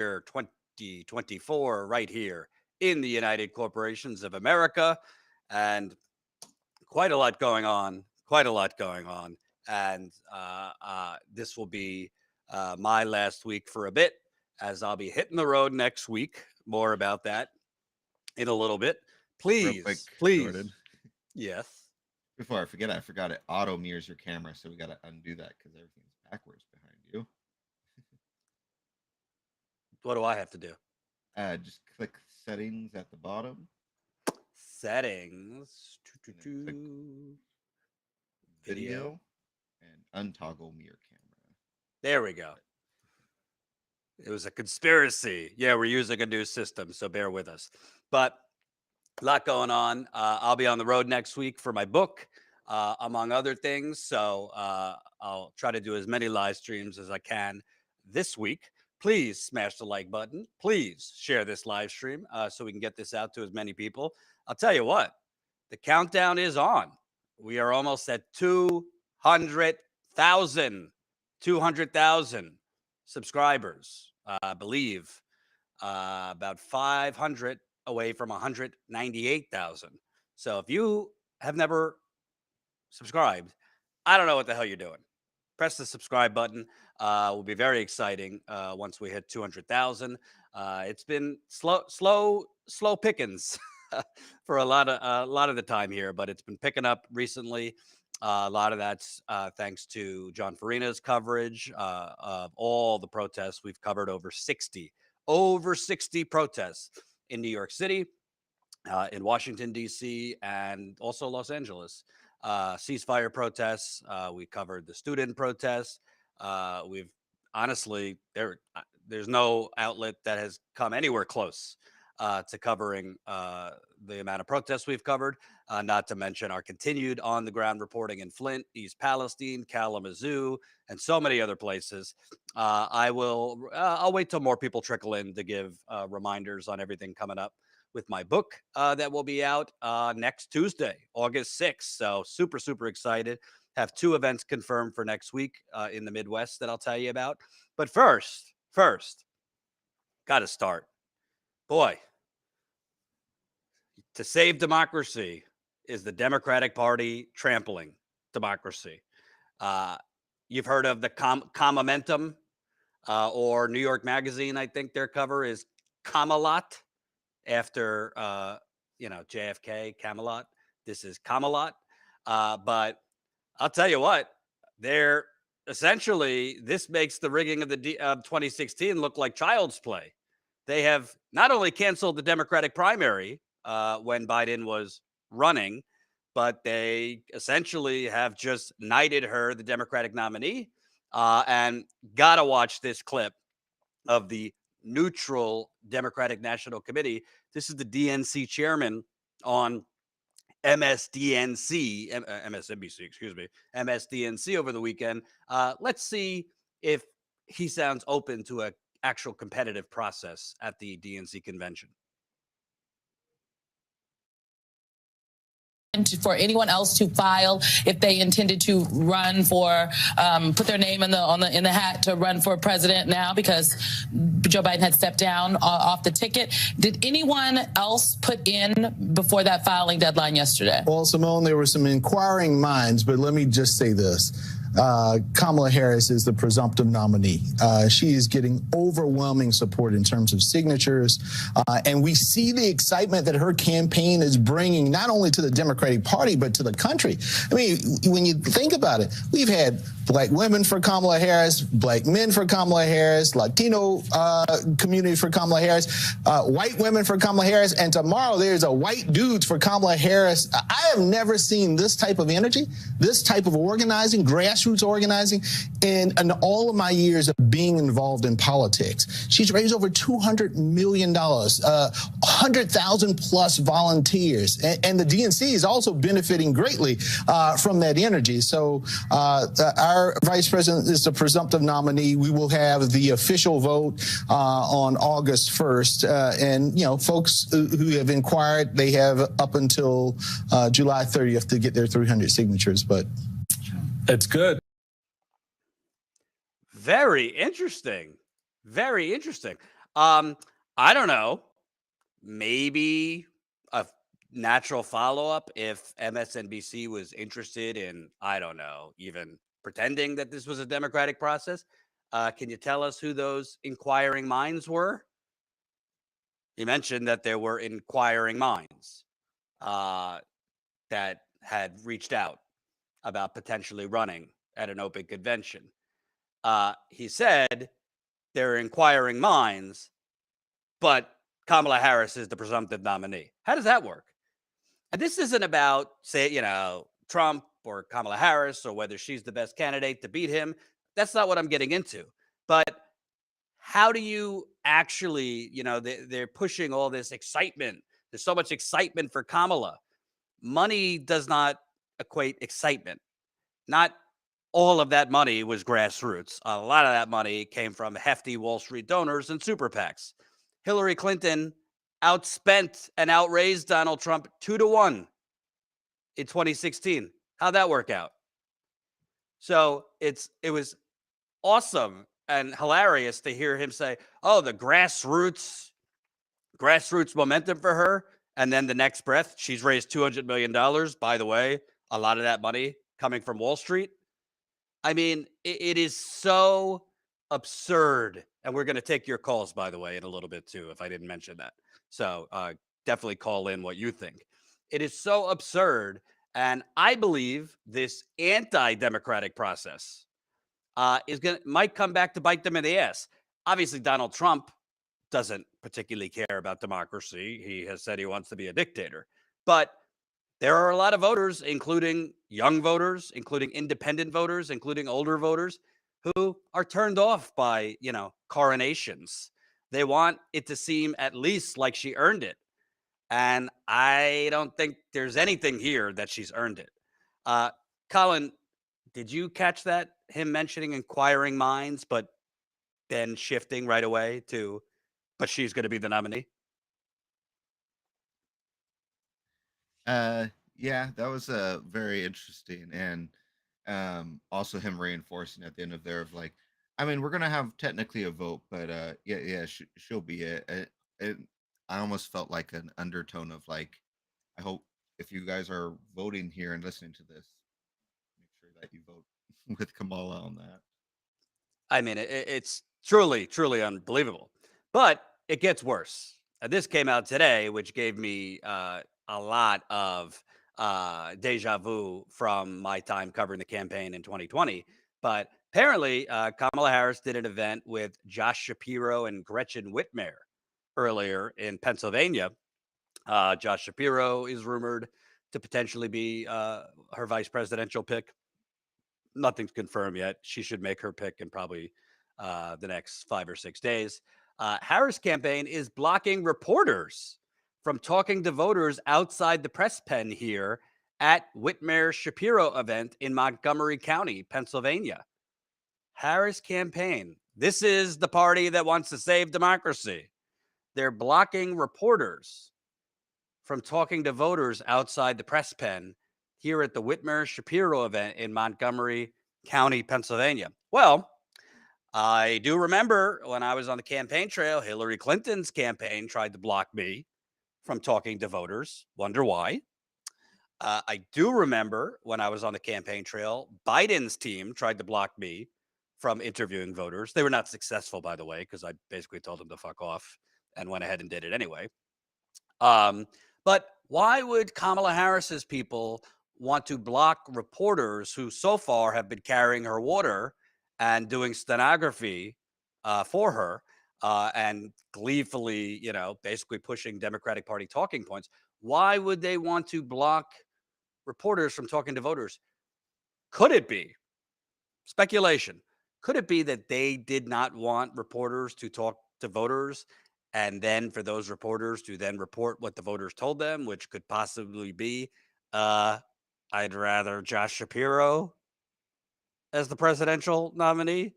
2024 right here in the United Corporations of America. And quite a lot going on, And this will be my last week for a bit, as I'll be hitting the road next week. More about that in a little bit. Real quick, Please. Jordan. Yes. Before I forgot it auto mirrors your camera, so we got to undo that because everything's backwards behind you. What do I have to do? Just click settings at the bottom. Settings. Video and untoggle mirror camera. There we go. It was a conspiracy. Yeah, we're using a new system, so bear with us. But a lot going on. I'll be on the road next week for my book, among other things. So I'll try to do as many live streams as I can this week. Please smash the like button. Please share this live stream so we can get this out to as many people. I'll tell you what, the countdown is on. We are almost at 200,000 subscribers. I believe about 500 away from 198,000. So if you have never subscribed, I don't know what the hell you're doing. Press the subscribe button. Will be very exciting once we hit 200,000. It's been slow pickings for a lot of the time here, but it's been picking up recently. A lot of that's thanks to John Farina's coverage of all the protests. We've covered over 60 protests in New York City, in Washington, D.C., and also Los Angeles. Ceasefire protests. We covered the student protests. We've honestly, there's no outlet that has come anywhere close to covering the amount of protests we've covered, not to mention our continued on-the-ground reporting in Flint, East Palestine, Kalamazoo, and so many other places. I'll wait till more people trickle in to give reminders on everything coming up with my book that will be out next Tuesday, August 6th. So super excited. Have 2 events confirmed for next week in the Midwest that I'll tell you about. But first, got to start. Boy, to save democracy is the Democratic Party trampling democracy. You've heard of the Comamentum or New York Magazine. I think their cover is Camelot after, JFK, Camelot. This is Camelot. But I'll tell you what, they're essentially, this makes the rigging of the 2016 look like child's play. They have not only canceled the Democratic primary when Biden was running, but they essentially have just knighted her the Democratic nominee. And gotta watch this clip of the neutral Democratic National Committee. This is the DNC chairman on MSDNC over the weekend. Let's see if he sounds open to an actual competitive process at the DNC convention. For anyone else to file if they intended to run for, put their name in the hat to run for president now because Joe Biden had stepped down off the ticket. Did anyone else put in before that filing deadline yesterday? Well, Simone, there were some inquiring minds, but let me just say this. Kamala Harris is the presumptive nominee. She is getting overwhelming support in terms of signatures. And we see the excitement that her campaign is bringing not only to the Democratic Party, but to the country. I mean, when you think about it, we've had black women for Kamala Harris, black men for Kamala Harris, Latino community for Kamala Harris, white women for Kamala Harris, and tomorrow there's a white dudes for Kamala Harris. I have never seen this type of energy, this type of organizing, grassroots organizing in all of my years of being involved in politics. She's raised over $200 million, 100,000 plus volunteers. And the DNC is also benefiting greatly from that energy. So our vice president is the presumptive nominee. We will have the official vote on August 1st. And, you know, folks who have inquired, they have up until July 30th to get their 300 signatures. But it's good. Very interesting. Very interesting. I don't know. Maybe a natural follow-up if MSNBC was interested in, I don't know, even pretending that this was a democratic process. Can you tell us who those inquiring minds were? You mentioned that there were inquiring minds that had reached out about potentially running at an open convention. He said they're inquiring minds, but Kamala Harris is the presumptive nominee. How does that work? And this isn't about, say, Trump or Kamala Harris or whether she's the best candidate to beat him. That's not what I'm getting into. But how do you actually, they're pushing all this excitement. There's so much excitement for Kamala. Money does not equate excitement. Not all of that money was grassroots. A lot of that money came from hefty Wall Street donors and super PACs. Hillary Clinton outspent and outraised Donald Trump 2-1 in 2016. How'd that work out? So it was awesome and hilarious to hear him say, "Oh, the grassroots momentum for her," and then the next breath, she's raised $200 million. By the way, a lot of that money coming from Wall Street. I mean, it is so absurd. And we're going to take your calls, by the way, in a little bit too, if I didn't mention that. So definitely call in what you think. It is so absurd. And I believe this anti-democratic process might come back to bite them in the ass. Obviously, Donald Trump doesn't particularly care about democracy. He has said he wants to be a dictator. But there are a lot of voters, including young voters, including independent voters, including older voters, who are turned off by, coronations. They want it to seem at least like she earned it. And I don't think there's anything here that she's earned it. Colin, did you catch that? Him mentioning inquiring minds, but then shifting right away to, but she's going to be the nominee? Yeah, that was very interesting, and also him reinforcing at the end of there of like, I mean, we're gonna have technically a vote, but yeah, she'll be it. I almost felt like an undertone of like, I hope if you guys are voting here and listening to this, make sure that you vote with Kamala on that. I mean, it's truly, truly unbelievable. But it gets worse. This came out today, which gave me a lot of deja vu from my time covering the campaign in 2020. But apparently, Kamala Harris did an event with Josh Shapiro and Gretchen Whitmer earlier in Pennsylvania. Josh Shapiro is rumored to potentially be her vice presidential pick. Nothing's confirmed yet. She should make her pick in probably the next 5 or 6 days. Harris' campaign is blocking reporters from talking to voters outside the press pen here at Whitmer Shapiro event in Montgomery County, Pennsylvania. Harris' campaign. This is the party that wants to save democracy. They're blocking reporters from talking to voters outside the press pen here at the Whitmer Shapiro event in Montgomery County, Pennsylvania. Well, I do remember when I was on the campaign trail, Hillary Clinton's campaign tried to block me from talking to voters. Wonder why? I do remember when I was on the campaign trail, Biden's team tried to block me from interviewing voters. They were not successful, by the way, because I basically told them to fuck off and went ahead and did it anyway. But why would Kamala Harris's people want to block reporters who so far have been carrying her water and doing stenography for her and gleefully, basically pushing Democratic Party talking points? Why would they want to block reporters from talking to voters? Could it be speculation? Could it be that they did not want reporters to talk to voters, and then for those reporters to then report what the voters told them, which could possibly be, I'd rather Josh Shapiro as the presidential nominee.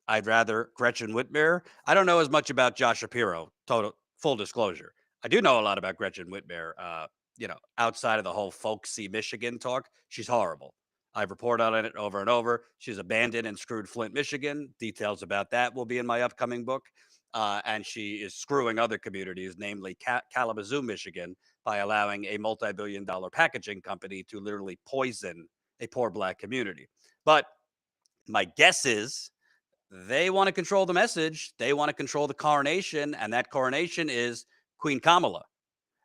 I'd rather Gretchen Whitmer. I don't know as much about Josh Shapiro, total full disclosure. I do know a lot about Gretchen Whitmer, outside of the whole folksy Michigan talk. She's horrible. I've reported on it over and over. She's abandoned and screwed Flint, Michigan. Details about that will be in my upcoming book. And she is screwing other communities, namely Kalamazoo, Michigan, by allowing a multi-billion-dollar packaging company to literally poison a poor black community. But my guess is they want to control the message. They want to control the coronation, and that coronation is Queen Kamala.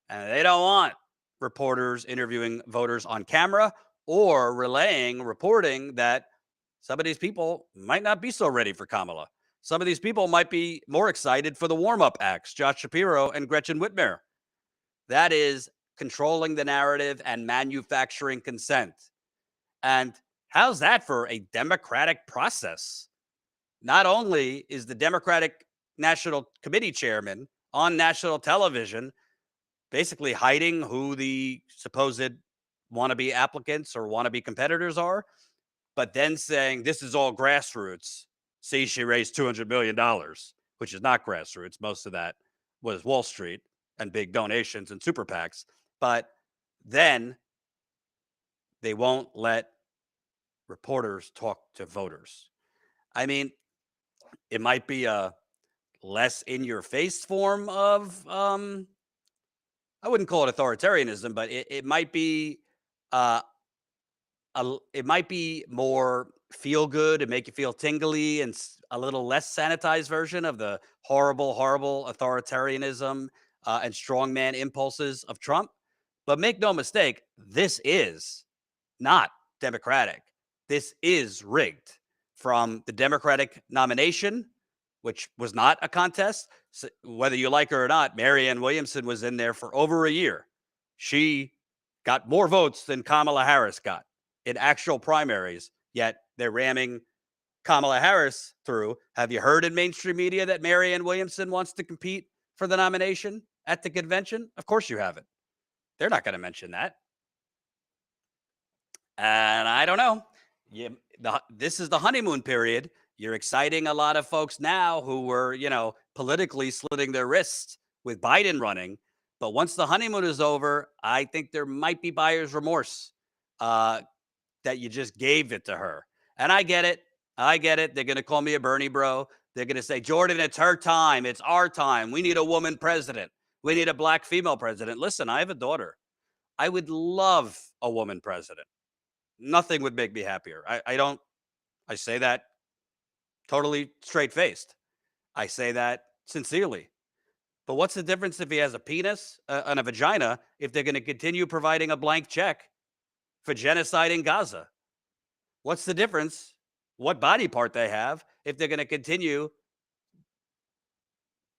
And they don't want reporters interviewing voters on camera or reporting that some of these people might not be so ready for Kamala. Some of these people might be more excited for the warm-up acts, Josh Shapiro and Gretchen Whitmer. That is controlling the narrative and manufacturing consent. And how's that for a democratic process? Not only is the Democratic National Committee chairman on national television basically hiding who the supposed wannabe applicants or wannabe competitors are, but then saying this is all grassroots. See, she raised $200 million, which is not grassroots. Most of that was Wall Street and big donations and super PACs. But then they won't let reporters talk to voters. I mean, it might be a less in-your-face form of, I wouldn't call it authoritarianism, but it might be it might be more feel good and make you feel tingly and a little less sanitized version of the horrible, horrible authoritarianism and strongman impulses of Trump. But make no mistake, this is not democratic. This is rigged. From the Democratic nomination, which was not a contest, so whether you like her or not, Marianne Williamson was in there for over a year. She got more votes than Kamala Harris got in actual primaries, yet they're ramming Kamala Harris through. Have you heard in mainstream media that Marianne Williamson wants to compete for the nomination at the convention? Of course you haven't. They're not going to mention that. And I don't know. This is the honeymoon period. You're exciting a lot of folks now who were, politically slitting their wrists with Biden running. But once the honeymoon is over, I think there might be buyer's remorse that you just gave it to her. And I get it. They're going to call me a Bernie bro. They're going to say, Jordan, it's her time. It's our time. We need a woman president. We need a black female president. Listen, I have a daughter. I would love a woman president. Nothing would make me happier. I say that totally straight-faced. I say that sincerely. But what's the difference if he has a penis and a vagina if they're going to continue providing a blank check for genocide in Gaza? What's the difference what body part they have if they're going to continue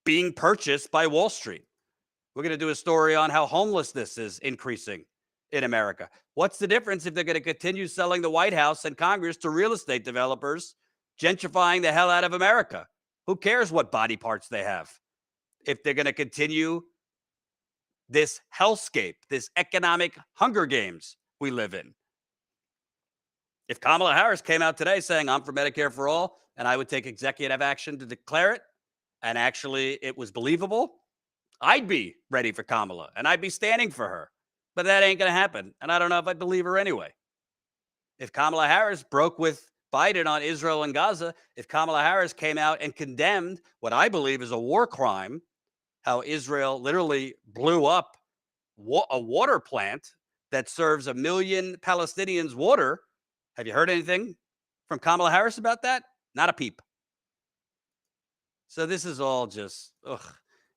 being purchased by Wall Street? We're going to do a story on how homelessness is increasing in America. What's the difference if they're going to continue selling the White House and Congress to real estate developers, gentrifying the hell out of America? Who cares what body parts they have? If they're going to continue this hellscape, this economic Hunger Games we live in. If Kamala Harris came out today saying, I'm for Medicare for all, and I would take executive action to declare it, and actually it was believable, I'd be ready for Kamala, and I'd be standing for her. But that ain't going to happen, and I don't know if I'd believe her anyway. If Kamala Harris broke with Biden on Israel and Gaza, if Kamala Harris came out and condemned what I believe is a war crime, how Israel literally blew up a water plant that serves 1 million Palestinians water, have you heard anything from Kamala Harris about that? Not a peep. So this is all just,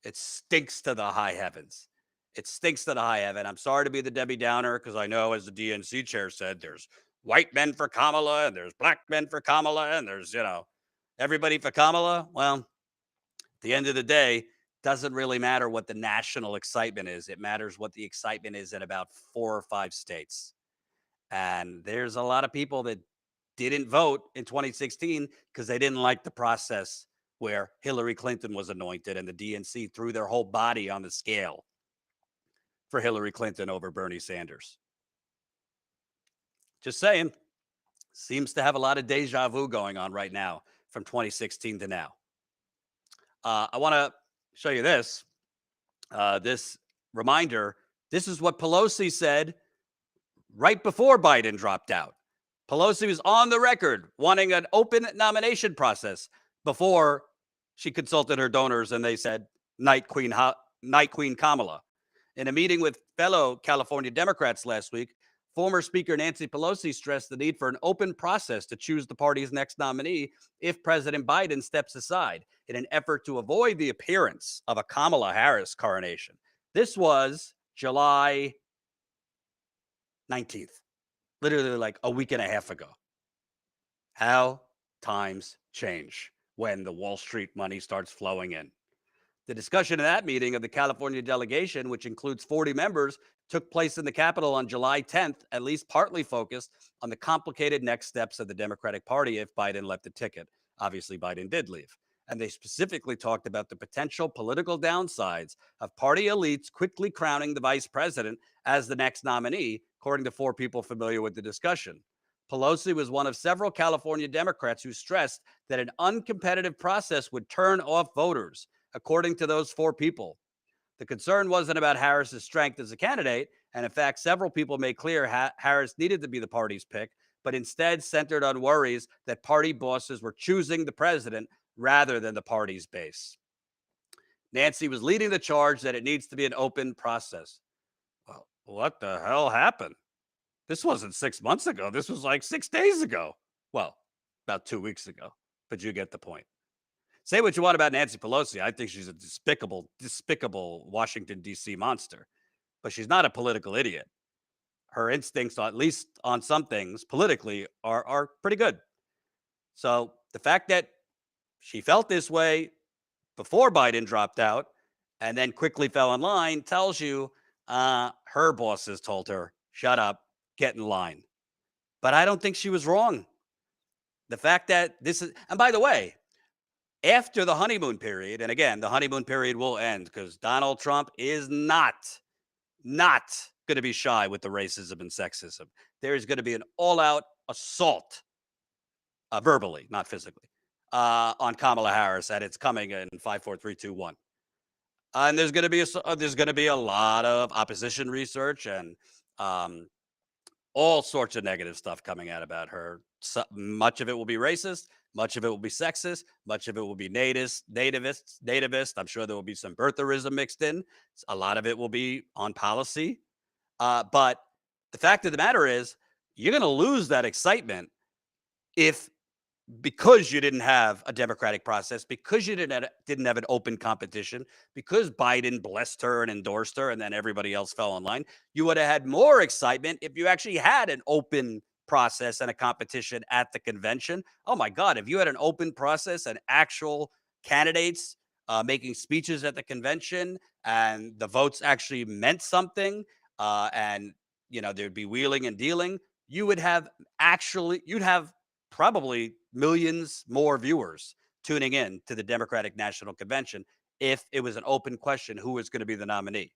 it stinks to the high heavens. It stinks to the high heaven. I'm sorry to be the Debbie Downer because I know, as the DNC chair said, there's white men for Kamala and there's black men for Kamala and there's, everybody for Kamala. Well, at the end of the day, doesn't really matter what the national excitement is. It matters what the excitement is in about 4 or 5 states. And there's a lot of people that didn't vote in 2016 because they didn't like the process where Hillary Clinton was anointed and the DNC threw their whole body on the scale for Hillary Clinton over Bernie Sanders. Just saying, seems to have a lot of deja vu going on right now from 2016 to now. I want to show you this. This reminder, this is what Pelosi said right before Biden dropped out. Pelosi was on the record wanting an open nomination process before She consulted her donors and they said, Night Queen Kamala. In a meeting with fellow California Democrats last week, former Speaker Nancy Pelosi stressed the need for an open process to choose the party's next nominee if President Biden steps aside in an effort to avoid the appearance of a Kamala Harris coronation. This was July 19th, literally like a week and a half ago. How times change when the Wall Street money starts flowing in. The discussion in that meeting of the California delegation, which includes 40 members, took place in the Capitol on July 10th, at least partly focused on the complicated next steps of the Democratic Party if Biden left the ticket. Obviously, Biden did leave. And they specifically talked about the potential political downsides of party elites quickly crowning the vice president as the next nominee, according to 4 people familiar with the discussion. Pelosi was one of several California Democrats who stressed that an uncompetitive process would turn off voters, according to those 4 people. The concern wasn't about Harris's strength as a candidate, and in fact, several people made clear Harris needed to be the party's pick, but instead centered on worries that party bosses were choosing the president rather than the party's base. Nancy was leading the charge that it needs to be an open process. Well, what the hell happened? This wasn't 6 months ago. This was like 6 days ago. Well, about 2 weeks ago, but you get the point. Say what you want about Nancy Pelosi. I think she's a despicable Washington, D.C. monster, but she's not a political idiot. Her instincts, at least on some things politically, are pretty good. So the fact that she felt this way before Biden dropped out and then quickly fell in line tells you her bosses told her, shut up, get in line. But I don't think she was wrong. The fact that this is, and by the way, after the honeymoon period, and again, the honeymoon period will end because Donald Trump is not going to be shy with the racism and sexism. There is going to be an all-out assault, verbally, not physically, on Kamala Harris, and it's coming in 5, 4, 3, 2, 1. And there's going to be a lot of opposition research and all sorts of negative stuff coming out about her. So, much of it will be racist. Much of it will be sexist. Much of it will be nativist. I'm sure there will be some birtherism mixed in. A lot of it will be on policy. But the fact of the matter is, you're going to lose that excitement because you didn't have a democratic process, because you didn't have an open competition, because Biden blessed her and endorsed her, and then everybody else fell in line. You would have had more excitement if you actually had an open process and a competition at the convention. Oh my God, if you had an open process and actual candidates making speeches at the convention and the votes actually meant something, and there'd be wheeling and dealing, you'd have probably millions more viewers tuning in to the Democratic National Convention if it was an open question who was going to be the nominee.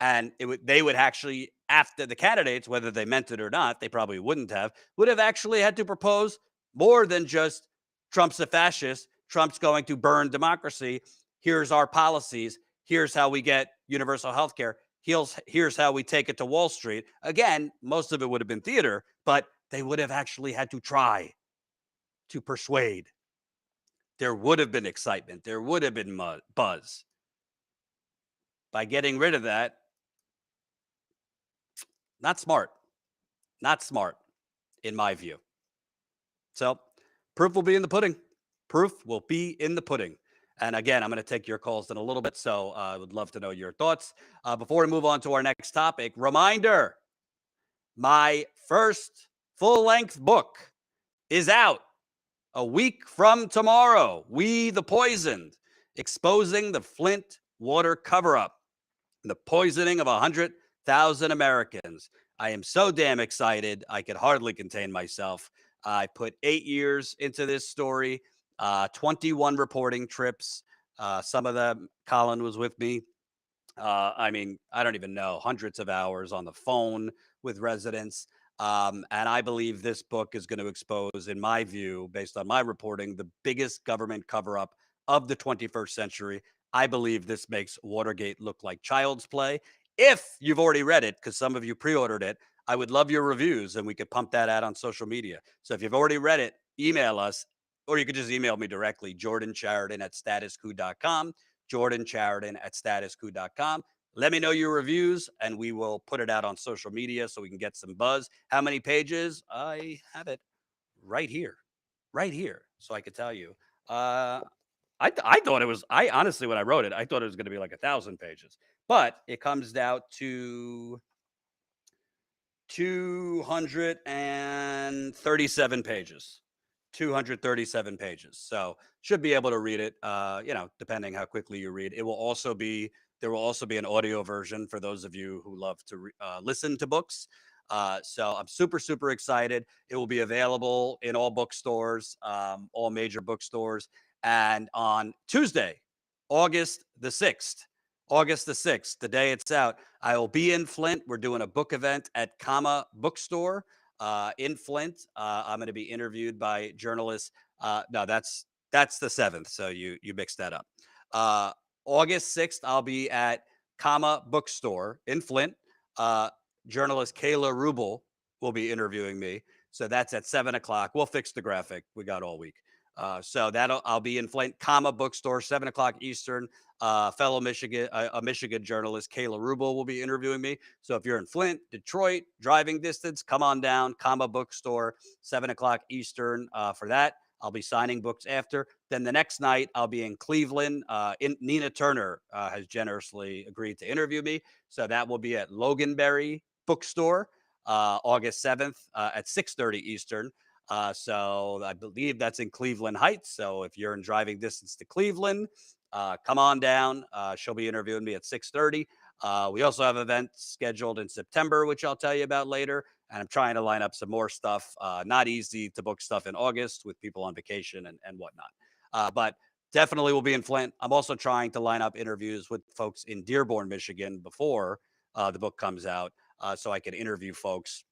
And they would actually, after the candidates, whether they meant it or not, they probably would have actually had to propose more than just Trump's a fascist, Trump's going to burn democracy, here's our policies, here's how we get universal health care, here's how we take it to Wall Street. Again, most of it would have been theater, but they would have actually had to try to persuade. There would have been excitement. There would have been buzz. By getting rid of that, not smart, in my view. So proof will be in the pudding. And again, I'm going to take your calls in a little bit, so I would love to know your thoughts. Before we move on to our next topic, reminder, my first full-length book is out a week from tomorrow. We the Poisoned, exposing the Flint water cover-up, the poisoning of 100,000 Americans. I am so damn excited. I could hardly contain myself. I put 8 years into this story, 21 reporting trips. Some of them, Colin was with me. I don't even know, hundreds of hours on the phone with residents. And I believe this book is going to expose, in my view, based on my reporting, the biggest government cover-up of the 21st century. I believe this makes Watergate look like child's play. If you've already read it, because some of you pre-ordered it, I would love your reviews and we could pump that out on social media. So if you've already read it, email us or you could just email me directly, jordanchariton@statuscoup.com, jordanchariton@statuscoup.com. Let me know your reviews, and we will put it out on social media so we can get some buzz. How many pages? I have it right here, so I could tell you. I thought it was. I honestly, when I wrote it, I thought it was going to be like 1,000 pages, but it comes out to 237 pages. 237 pages. So should be able to read it. Depending how quickly you read. There will also be an audio version for those of you who love to listen to books. So I'm super excited. It will be available in all bookstores, all major bookstores. And on Tuesday, August the 6th, the day it's out, I will be in Flint. We're doing a book event at Comma Bookstore in Flint. I'm going to be interviewed by journalists. No, that's the 7th. So you mixed that up. August 6th, I'll be at Comma Bookstore in Flint. Journalist Kayla Rubel will be interviewing me. So that's at 7 o'clock. We'll fix the graphic. We got all week. So I'll be in Flint, Comma Bookstore, 7 o'clock Eastern. Fellow Michigan journalist Kayla Rubel will be interviewing me. So if you're in Flint, Detroit, driving distance, come on down, Comma Bookstore, 7 o'clock Eastern for that. I'll be signing books after. Then the next night, I'll be in Cleveland. Nina Turner has generously agreed to interview me. So that will be at Loganberry Bookstore, August 7th at 6:30 Eastern. So I believe that's in Cleveland Heights. So if you're in driving distance to Cleveland, come on down. She'll be interviewing me at 6:30. We also have events scheduled in September, which I'll tell you about later. And I'm trying to line up some more stuff. Not easy to book stuff in August with people on vacation and whatnot. But definitely will be in Flint. I'm also trying to line up interviews with folks in Dearborn, Michigan before the book comes out, so I can interview folks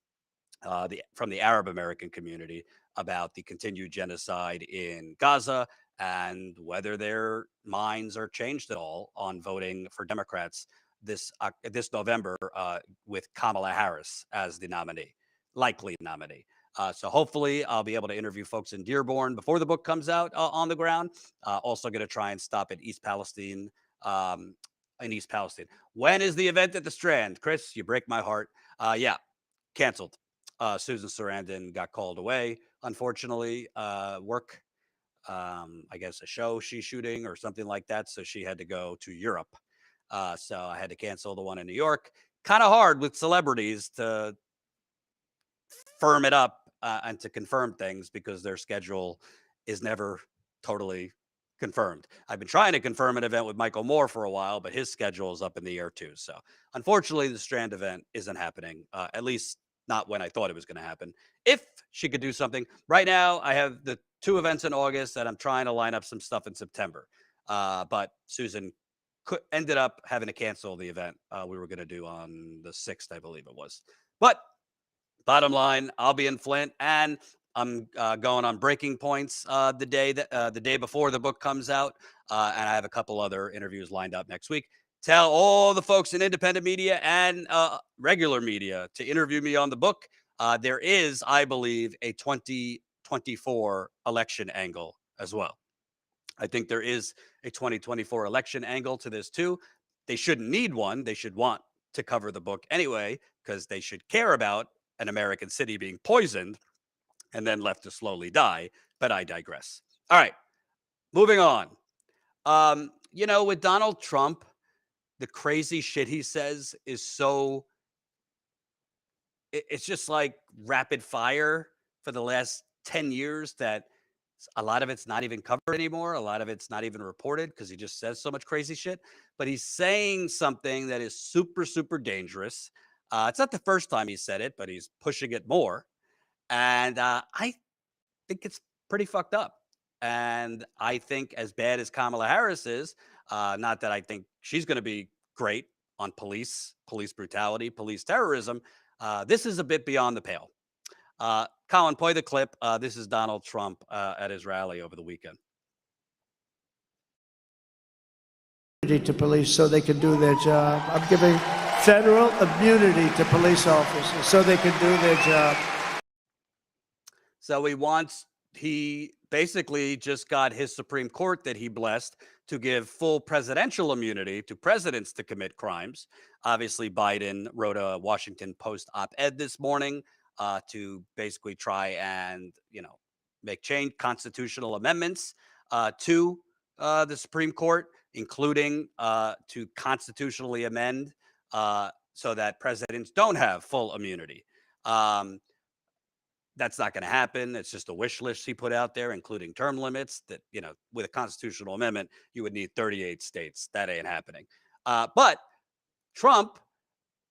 from the Arab American community about the continued genocide in Gaza and whether their minds are changed at all on voting for Democrats this November with Kamala Harris as the likely nominee. So hopefully I'll be able to interview folks in Dearborn before the book comes out on the ground. Also going to try and stop at East Palestine. In East Palestine. When is the event at the Strand? Chris, you break my heart. Yeah, canceled. Susan Sarandon got called away, unfortunately, work, I guess a show she's shooting or something like that. So she had to go to Europe. So I had to cancel the one in New York. Kind of hard with celebrities to firm it up and to confirm things because their schedule is never totally confirmed. I've been trying to confirm an event with Michael Moore for a while, but his schedule is up in the air too. So unfortunately, the Strand event isn't happening, at least not when I thought it was going to happen. If she could do something. Right now, I have the 2 events in August and I'm trying to line up some stuff in September. But Susan ended up having to cancel the event we were going to do on the 6th, I believe it was. But bottom line, I'll be in Flint and I'm going on Breaking Points the day before the book comes out. And I have a couple other interviews lined up next week. Tell all the folks in independent media and regular media to interview me on the book. There is, I believe, a 2024 election angle as well. I think there is a 2024 election angle to this too. They shouldn't need one. They should want to cover the book anyway, because they should care about an American city being poisoned and then left to slowly die. But I digress. All right, moving on. With Donald Trump, the crazy shit he says is it's just like rapid fire for the last 10 years that a lot of it's not even covered anymore. A lot of it's not even reported because he just says so much crazy shit. But he's saying something that is super, super dangerous. It's not the first time he said it, but he's pushing it more. And I think it's pretty fucked up. And I think as bad as Kamala Harris is, not that I think she's going to be great on police brutality, police terrorism, this is a bit beyond the pale. Colin, play the clip. This is Donald Trump at his rally over the weekend. To police so they can do their job. I'm giving federal immunity to police officers so they can do their job. So he wants he basically just got his Supreme Court that he blessed to give full presidential immunity to presidents to commit crimes. Obviously, Biden wrote a Washington Post op-ed this morning to basically try and, make change constitutional amendments to the Supreme Court, including to constitutionally amend so that presidents don't have full immunity. That's not going to happen. It's just a wish list he put out there, including term limits that, with a constitutional amendment, you would need 38 states. That ain't happening. But Trump,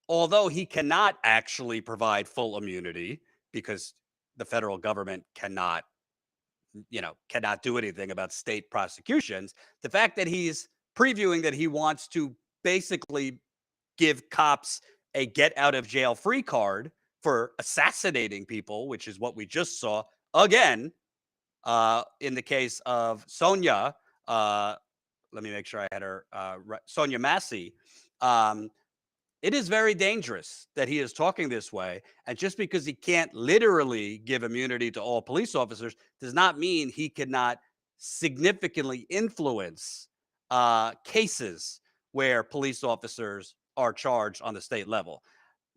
although he cannot actually provide full immunity because the federal government cannot do anything about state prosecutions, the fact that he's previewing that he wants to basically give cops a get out of jail free card for assassinating people, which is what we just saw again in the case of Sonia. Let me make sure I had her right. Sonia Massey. It is very dangerous that he is talking this way. And just because he can't literally give immunity to all police officers does not mean he cannot significantly influence cases where police officers are charged on the state level.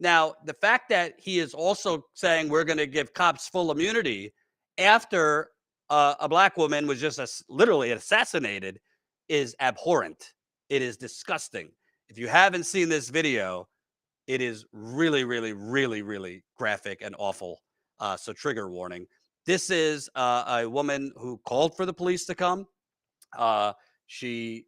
Now, the fact that he is also saying we're going to give cops full immunity after a black woman was just literally assassinated is abhorrent. It is disgusting. If you haven't seen this video, it is really, really, really, really graphic and awful. So trigger warning. This is a woman who called for the police to come. She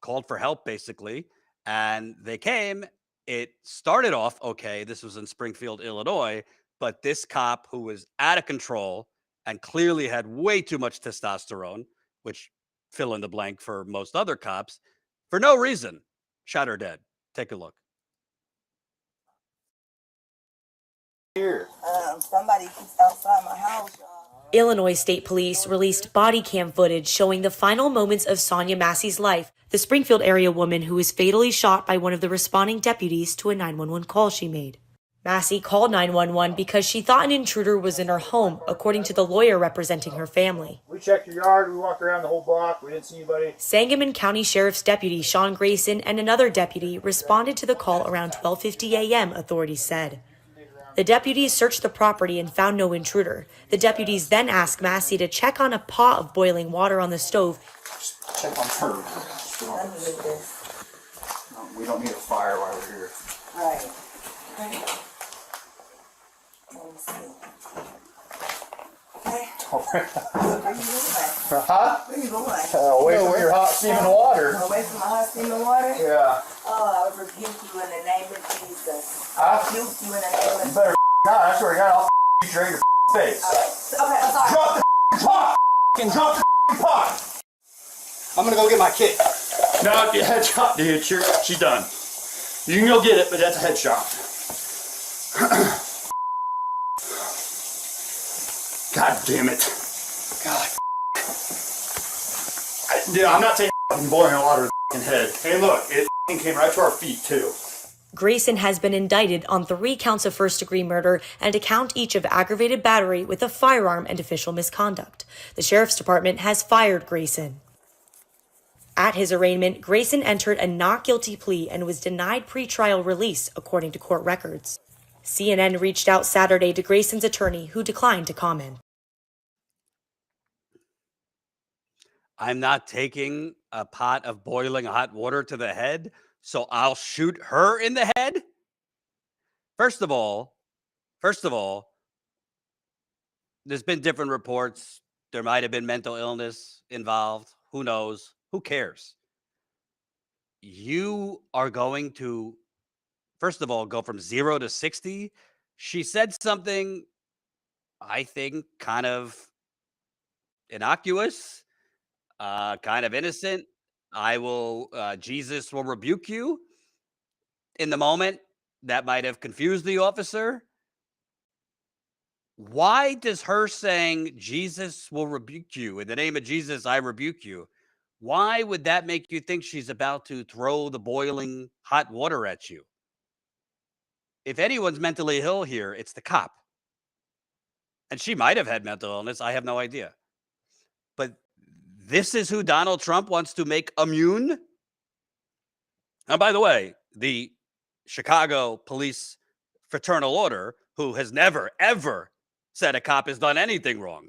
called for help, basically, and they came. It started off okay. This was in Springfield, Illinois, but this cop who was out of control and clearly had way too much testosterone, which fill in the blank for most other cops, for no reason, shot her dead. Take a look. Here. Somebody keeps outside my house. Illinois State Police released body cam footage showing the final moments of Sonia Massey's life, the Springfield area woman who was fatally shot by one of the responding deputies to a 911 call she made. Massey called 911 because she thought an intruder was in her home, according to the lawyer representing her family. We checked your yard, we walked around the whole block, we didn't see anybody. Sangamon County Sheriff's Deputy Sean Grayson and another deputy responded to the call around 12:50 a.m., authorities said. The deputies searched the property and found no intruder. The deputies then asked Massey to check on a pot of boiling water on the stove. Check on her. We don't need a fire while we're here. Right. Let me see. Okay. Where you going? Huh? Where you going? Away from your hot steaming water. Away from my hot steaming water? Yeah. Oh, I rebuke you in the name of Jesus. I rebuke you in the name of You better not. I swear to God, I'll you straight in your face. Okay, I'm sorry. Drop the pot! Drop the pot! I'm going to go get my kid. No, your headshot, dude. She's done. You can go get it, but that's a headshot. God damn it. God. Dude, I'm not taking boiling water to the head. Hey, look, it came right to our feet, too. Grayson has been indicted on 3 counts of first-degree murder and a count each of aggravated battery with a firearm and official misconduct. The Sheriff's Department has fired Grayson. At his arraignment, Grayson entered a not guilty plea and was denied pretrial release, according to court records. CNN reached out Saturday to Grayson's attorney, who declined to comment. I'm not taking a pot of boiling hot water to the head, so I'll shoot her in the head? First of all, there's been different reports. There might have been mental illness involved. Who knows? Who cares? You are going to, first of all, go from 0 to 60. She said something, I think, kind of innocuous, kind of innocent. Jesus will rebuke you. In the moment, that might have confused the officer. Why does her saying, Jesus will rebuke you, in the name of Jesus, I rebuke you, why would that make you think she's about to throw the boiling hot water at you? If anyone's mentally ill here, it's the cop. And she might have had mental illness. I have no idea. But this is who Donald Trump wants to make immune. And by the way, the Chicago police fraternal order, who has never, ever said a cop has done anything wrong.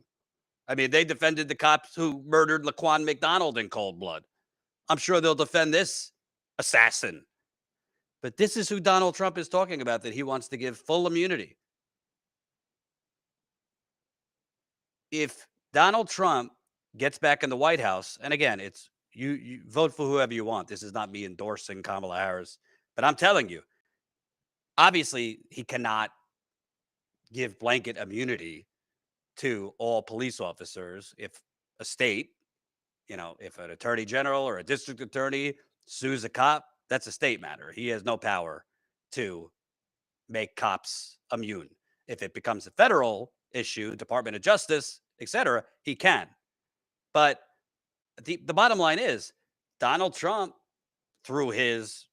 I mean, they defended the cops who murdered Laquan McDonald in cold blood. I'm sure they'll defend this assassin. But this is who Donald Trump is talking about, that he wants to give full immunity. If Donald Trump gets back in the White House, and again, it's you vote for whoever you want. This is not me endorsing Kamala Harris, but I'm telling you, obviously, he cannot give blanket immunity to all police officers. If a state, if an attorney general or a district attorney sues a cop, that's a state matter. He has no power to make cops immune. If it becomes a federal issue, Department of Justice, etc., he can. But the bottom line is Donald Trump, through his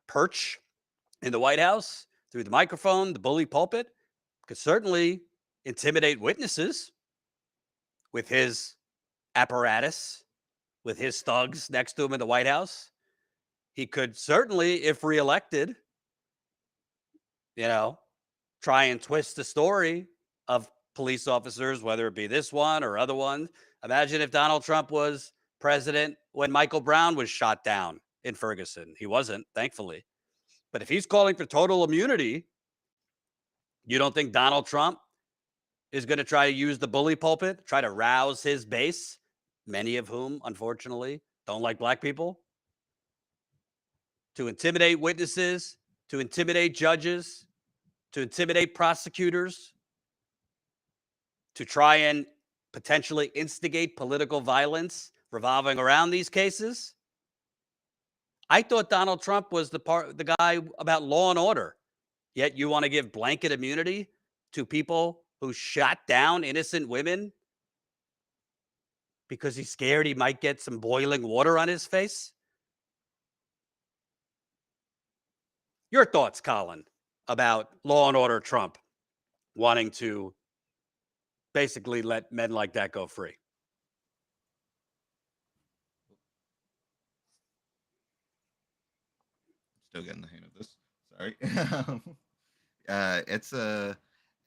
perch in the White House, through the microphone, the bully pulpit, could certainly intimidate witnesses with his apparatus, with his thugs next to him in the White House. He could certainly, if reelected, try and twist the story of police officers, whether it be this one or other ones. Imagine if Donald Trump was president when Michael Brown was shot down in Ferguson. He wasn't, thankfully. But if he's calling for total immunity, you don't think Donald Trump is going to try to use the bully pulpit, try to rouse his base, many of whom, unfortunately, don't like black people, to intimidate witnesses, to intimidate judges, to intimidate prosecutors, to try and potentially instigate political violence revolving around these cases? I thought Donald Trump was the guy about law and order. Yet you want to give blanket immunity to people who shot down innocent women because he's scared he might get some boiling water on his face? Your thoughts, Colin, about law and order Trump wanting to basically let men like that go free? Still getting the hang of this. Sorry.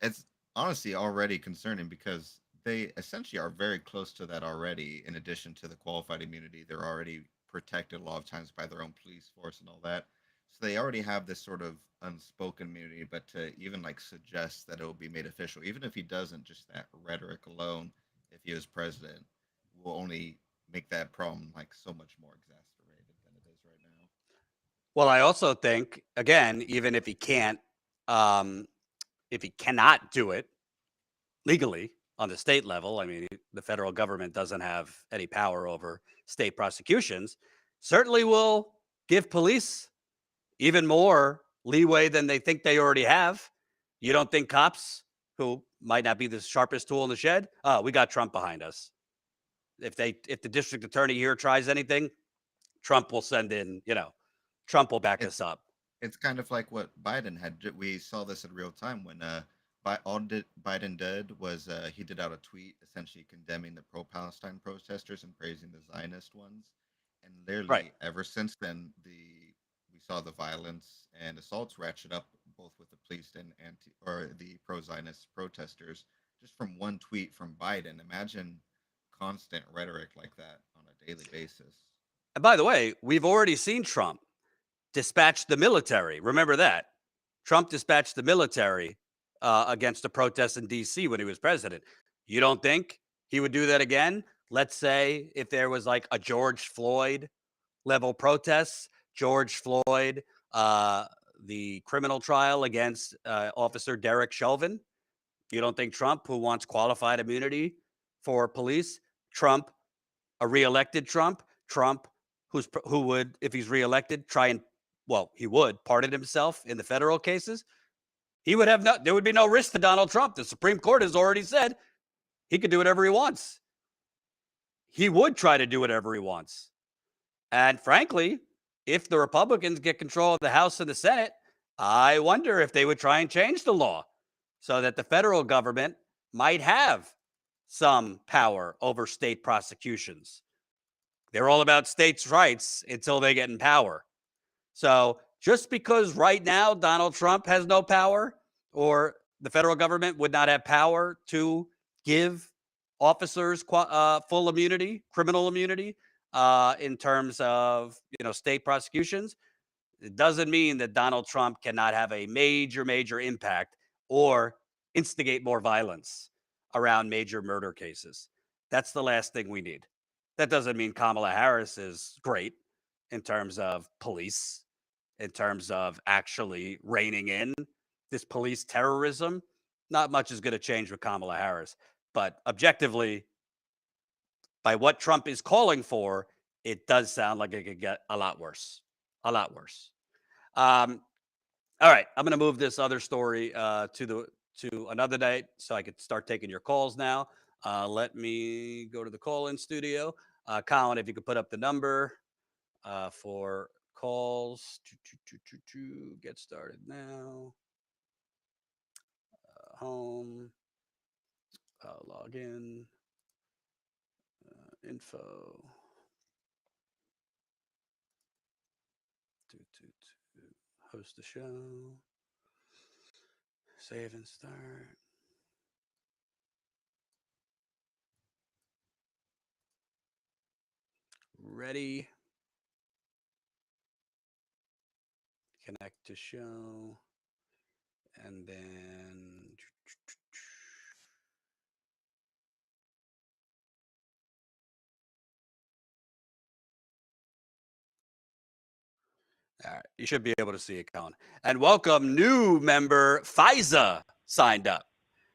It's honestly already concerning because they essentially are very close to that already. In addition to the qualified immunity, they're already protected a lot of times by their own police force and all that. So they already have this sort of unspoken immunity, but to even suggest that it will be made official, even if he doesn't, just that rhetoric alone, if he was president, will only make that problem so much more exacerbated than it is right now. Well, I also think, again, even if he can't, if he cannot do it legally on the state level, I mean, the federal government doesn't have any power over state prosecutions, certainly will give police even more leeway than they think they already have. You don't think cops, who might not be the sharpest tool in the shed, we got Trump behind us. If the district attorney here tries anything, Trump will send in, Trump will back us up. It's kind of like what Biden had. We saw this in real time when all Biden did was he did out a tweet essentially condemning the pro-Palestine protesters and praising the Zionist ones. And literally ever since then, we saw the violence and assaults ratchet up both with the police and the pro-Zionist protesters just from one tweet from Biden. Imagine constant rhetoric like that on a daily basis. And by the way, we've already seen Trump dispatch the military. Remember that. Trump dispatched the military against the protests in D.C. when he was president. You don't think he would do that again? Let's say if there was a George Floyd level protests, George Floyd, the criminal trial against Officer Derek Chauvin. You don't think Trump, who wants qualified immunity for police, Trump, a reelected Trump, who would, if he's reelected, he would pardon himself in the federal cases. There would be no risk to Donald Trump. The Supreme Court has already said he could do whatever he wants. He would try to do whatever he wants. And frankly, if the Republicans get control of the House and the Senate, I wonder if they would try and change the law so that the federal government might have some power over state prosecutions. They're all about states' rights until they get in power. So just because right now Donald Trump has no power, or the federal government would not have power to give officers full immunity, criminal immunity, in terms of state prosecutions, it doesn't mean that Donald Trump cannot have a major impact or instigate more violence around major murder cases. That's the last thing we need. That doesn't mean Kamala Harris is great in terms of police, in terms of actually reining in this police terrorism. Not much is going to change with Kamala Harris. But objectively, by what Trump is calling for, it does sound like it could get a lot worse. A lot worse. All right, I'm going to move this other story to another night so I could start taking your calls now. Let me go to the call-in studio. Colin, if you could put up the number for calls. Get started now. Home. Log in. Info. Host the show. Save and start. Ready. Connect to show. And then all right, you should be able to see it, Colin. And welcome, new member FISA signed up.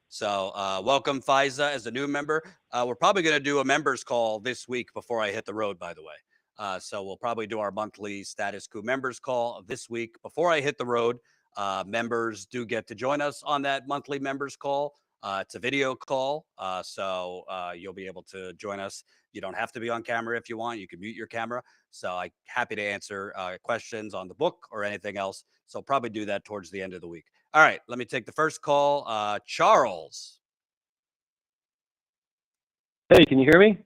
So welcome FISA as a new member. We're probably going to do a members call this week before I hit the road, by the way. So we'll probably do our monthly Status Coup members call this week before I hit the road. Members do get to join us on that monthly members call. It's a video call, so you'll be able to join us. You don't have to be on camera if you want. You can mute your camera. So I'm happy to answer questions on the book or anything else. So I'll probably do that towards the end of the week. All right, let me take the first call. Charles. Hey, can you hear me?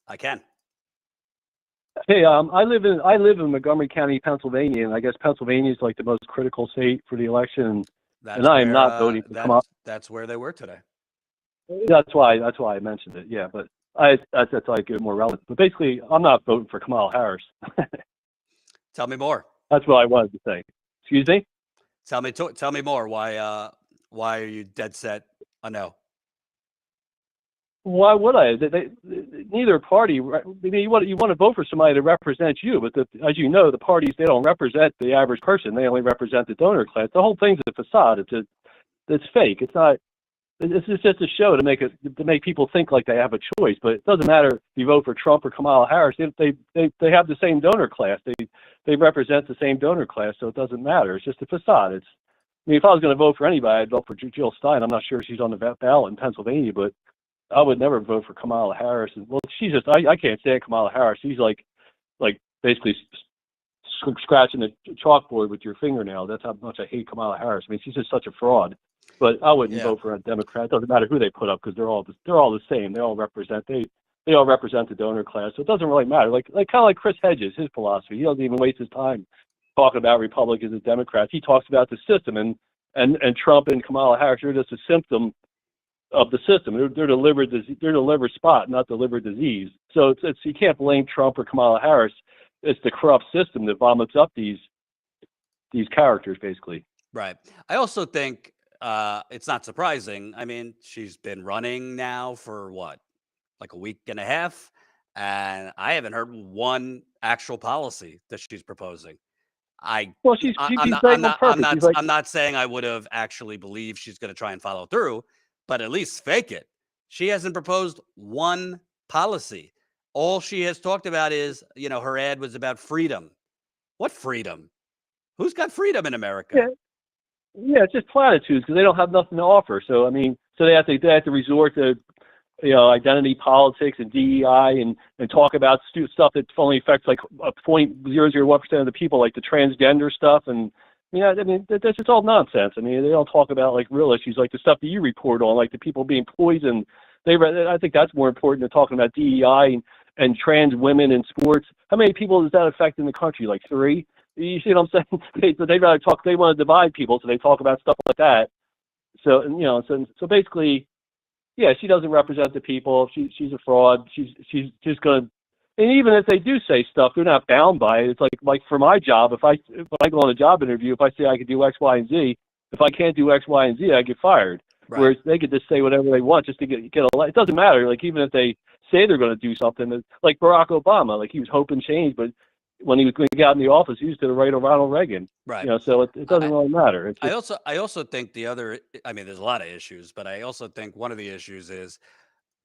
I can. Hey, I live in Montgomery County, Pennsylvania, and I guess Pennsylvania is like the most critical state for the election. And I am not voting for Kamala. That's where they were today. That's why I mentioned it. Yeah, but that's like more relevant. But basically, I'm not voting for Kamala Harris. Tell me more. That's what I wanted to say. Excuse me? Tell me more. Why are you dead set a no? Why would I? Neither party. You want to vote for somebody to represent you, but as you know, the parties, they don't represent the average person. They only represent the donor class. The whole thing's a facade. It's fake. It's not. It's just a show to make people think like they have a choice. But it doesn't matter if you vote for Trump or Kamala Harris. They have the same donor class. They represent the same donor class, so it doesn't matter. It's just a facade. If I was going to vote for anybody, I'd vote for Jill Stein. I'm not sure if she's on the ballot in Pennsylvania, but I would never vote for Kamala Harris. Well, she's just, I can't stand Kamala Harris. She's like basically scratching the chalkboard with your fingernail. That's how much I hate Kamala Harris. I mean, she's just such a fraud. But I wouldn't vote for a Democrat. It doesn't matter who they put up because they're all the same. They all represent the donor class. So it doesn't really matter. Like kind of like Chris Hedges, his philosophy. He doesn't even waste his time talking about Republicans and Democrats. He talks about the system, and Trump and Kamala Harris are just a symptom of the system. They're the liver spot, not the liver disease. So it's you can't blame Trump or Kamala Harris. It's the corrupt system that vomits up these characters, basically. Right. I also think it's not surprising. I mean, she's been running now for what, like a week and a half, and I haven't heard one actual policy that she's proposing. I'm not saying I would have actually believed she's going to try and follow through, but at least fake it. She hasn't proposed one policy. All she has talked about is, her ad was about freedom. What freedom? Who's got freedom in America? Yeah, it's just platitudes because they don't have nothing to offer. So I mean, they have to resort to, identity politics and DEI and talk about stuff that only affects like 0.001% of the people, like the transgender stuff and That's just all nonsense. I mean, they don't talk about like real issues, like the stuff that you report on, like the people being poisoned. I think that's more important than talking about DEI and trans women in sports. How many people does that affect in the country? Like 3? You see what I'm saying? They rather talk. They want to divide people, so they talk about stuff like that. So so basically, yeah, she doesn't represent the people. She's a fraud. She's just gonna. And even if they do say stuff, they're not bound by it. It's like for my job, if I go on a job interview, if I say I could do X, Y, and Z, if I can't do X, Y, and Z, I get fired. Right. Whereas they could just say whatever they want just to get it doesn't matter. Like even if they say they're going to do something, like Barack Obama, like he was hoping change, but when he got in the office, he was to the right of Ronald Reagan. Right. So it doesn't really matter. It's just, I also think the other. I mean, there's a lot of issues, but I also think one of the issues is,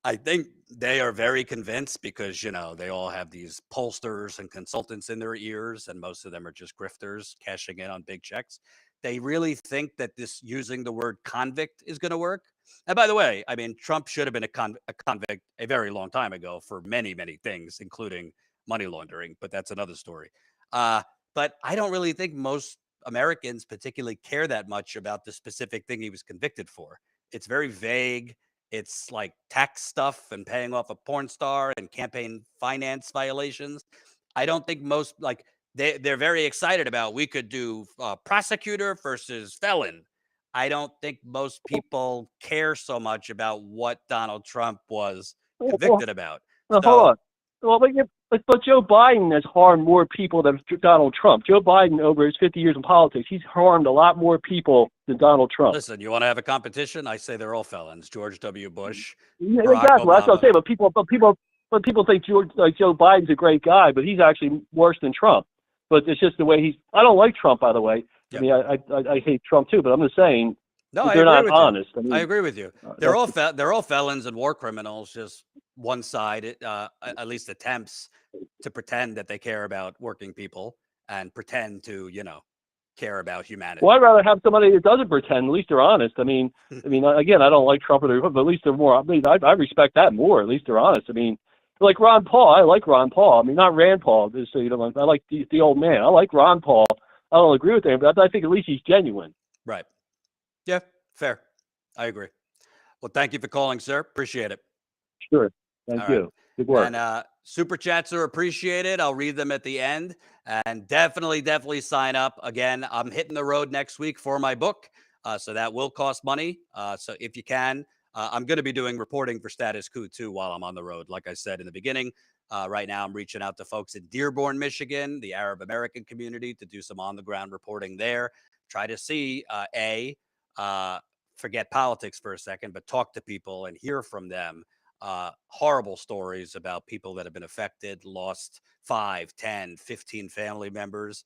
I think they are very convinced because, they all have these pollsters and consultants in their ears, and most of them are just grifters cashing in on big checks. They really think that this using the word convict is going to work. And by the way, I mean, Trump should have been a convict a very long time ago for many, many things, including money laundering. But that's another story. But I don't really think most Americans particularly care that much about the specific thing he was convicted for. It's very vague. It's like tax stuff and paying off a porn star and campaign finance violations. I don't think most they're very excited about we could do prosecutor versus felon. I don't think most people care so much about what Donald Trump was convicted about. Hold on. Well, but Joe Biden has harmed more people than Donald Trump. Joe Biden, over his 50 years in politics, he's harmed a lot more people than Donald Trump. Listen, you want to have a competition? I say they're all felons. George W. Bush. Yeah, exactly. That's what I'm saying. But people think Joe Biden's a great guy, but he's actually worse than Trump. But it's just the way he's. I don't like Trump, by the way. Yep. I mean, I hate Trump too. But I'm just saying. No, they're not honest. I agree with you. They're all felons and war criminals. Just one side, at least attempts to pretend that they care about working people and pretend to, care about humanity. Well, I'd rather have somebody that doesn't pretend. At least they're honest. I mean, again, I don't like Trump, but at least they're more. I mean, I respect that more. At least they're honest. I mean, like Ron Paul. I like Ron Paul. I mean, not Rand Paul. Just so you know, I like the old man. I like Ron Paul. I don't agree with him, but I think at least he's genuine. Right. Yeah, fair. I agree. Well, thank you for calling, sir. Appreciate it. Sure. Thank you. Good work. And super chats are appreciated. I'll read them at the end. And definitely sign up. Again, I'm hitting the road next week for my book. So that will cost money. So if you can, I'm going to be doing reporting for Status Coup too while I'm on the road. Like I said in the beginning, right now I'm reaching out to folks in Dearborn, Michigan, the Arab American community, to do some on-the-ground reporting there. Try to see, forget politics for a second, but talk to people and hear from them. Horrible stories about people that have been affected, lost 5, 10, 15 family members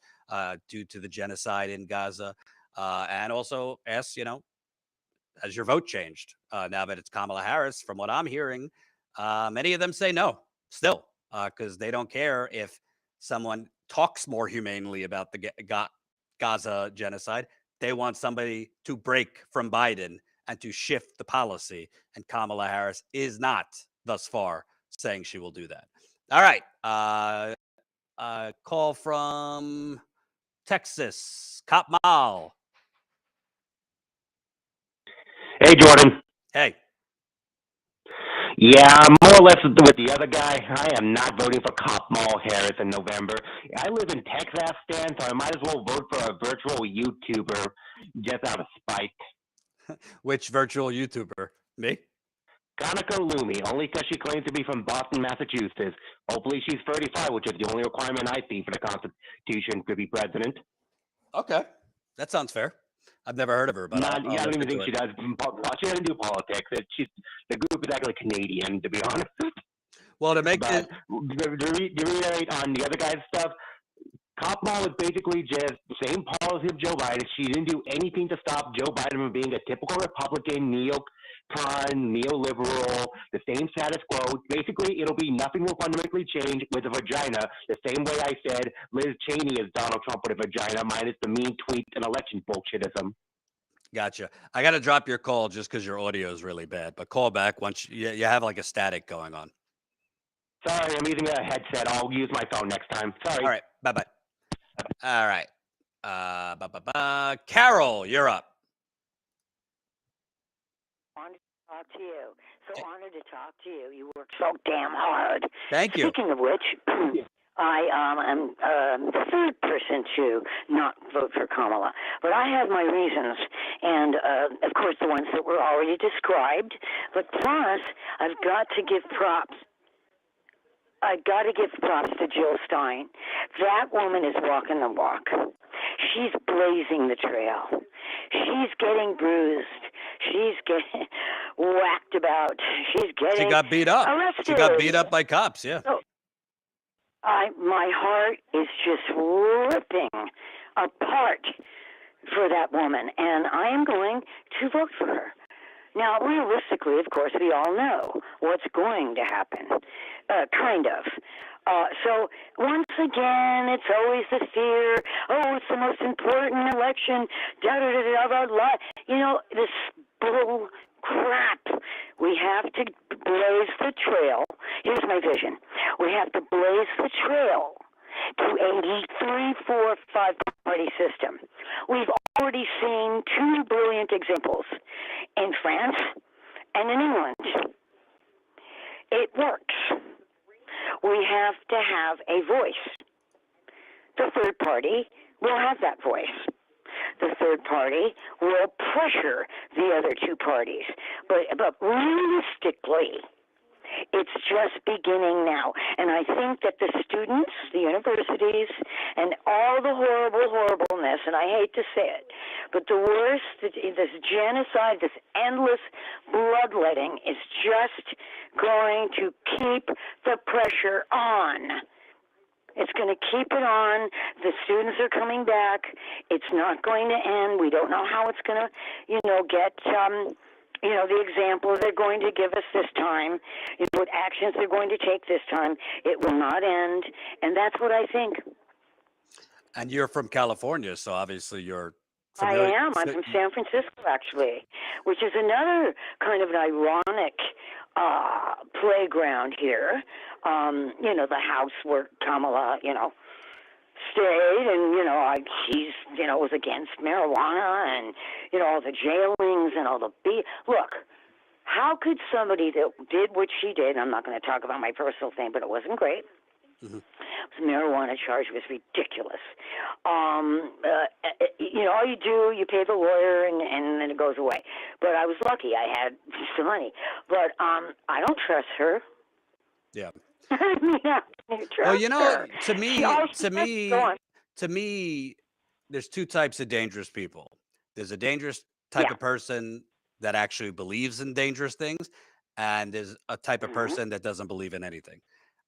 due to the genocide in Gaza. And also ask, has your vote changed now that it's Kamala Harris? From what I'm hearing, many of them say no still, because they don't care if someone talks more humanely about the Gaza genocide. They want somebody to break from Biden and to shift the policy. And Kamala Harris is not, thus far, saying she will do that. All right. Call from Texas, Kamal. Hey, Jordan. Hey. Yeah, more or less with the other guy. I am not voting for Kamala Harris in November. I live in Texas, Stan, so I might as well vote for a virtual YouTuber just out of spite. Which virtual YouTuber? Me? Kanika Lumi, only because she claims to be from Boston, Massachusetts. Hopefully she's 35, which is the only requirement I see for the Constitution to be president. Okay. That sounds fair. I've never heard of her, but I don't even think she does. She doesn't do politics. The group is actually Canadian, to be honest. Well, to make to reiterate on the other guy's stuff, Kamala was basically just the same policy of Joe Biden. She didn't do anything to stop Joe Biden from being a typical Republican, neocon, neoliberal, the same status quo. Basically, it'll be nothing will fundamentally change with a vagina, the same way I said Liz Cheney is Donald Trump with a vagina, minus the mean tweets and election bullshitism. Gotcha. I got to drop your call just because your audio is really bad, but call back once you have like a static going on. Sorry, I'm using a headset. I'll use my phone next time. Sorry. All right. Bye-bye. All right. Carol, you're up. Wanted to talk to you. So honored to talk to you. You work so damn hard. Thank you. Speaking of which, I am the third person to not vote for Kamala. But I have my reasons, and of course the ones that were already described. But plus, I've got to give props. I've got to give props to Jill Stein. That woman is walking the walk. She's blazing the trail. She's getting bruised. She's getting whacked about. She's getting She got beat up. arrested. She got beat up by cops. Yeah. So, my heart is just ripping apart for that woman, and I am going to vote for her. Now, realistically, of course, we all know what's going to happen, kind of. So, once again, it's always the fear, oh, it's the most important election, da-da-da-da-da-da. You know, this bull crap. We have to blaze the trail. Here's my vision. We have to blaze the trail to a 3-4-5 party system. We've already seen two brilliant examples in France and in England. It works. We have to have a voice. The third party will have that voice. The third party will pressure the other two parties. But realistically, it's just beginning now. And I think that the students, the universities, and all the horribleness, and I hate to say it, but the worst, this genocide, this endless bloodletting is just going to keep the pressure on. It's going to keep it on. The students are coming back. It's not going to end. We don't know how it's going to, get, the example they're going to give us this time, what actions they're going to take this time. It will not end. And that's what I think. And you're from California, so obviously you're familiar. I am. I'm from San Francisco, actually, which is another kind of an ironic playground here. The house where Kamala, stayed, and he's was against marijuana, and all the jailings and all the look. How could somebody that did what she did? I'm not going to talk about my personal thing, but it wasn't great. Mm-hmm. The marijuana charge was ridiculous. All you do, you pay the lawyer, and then it goes away. But I was lucky; I had some money. But I don't trust her. Yeah. Well, to me, there's two types of dangerous people. There's a dangerous type of person that actually believes in dangerous things, and there's a type of person that doesn't believe in anything.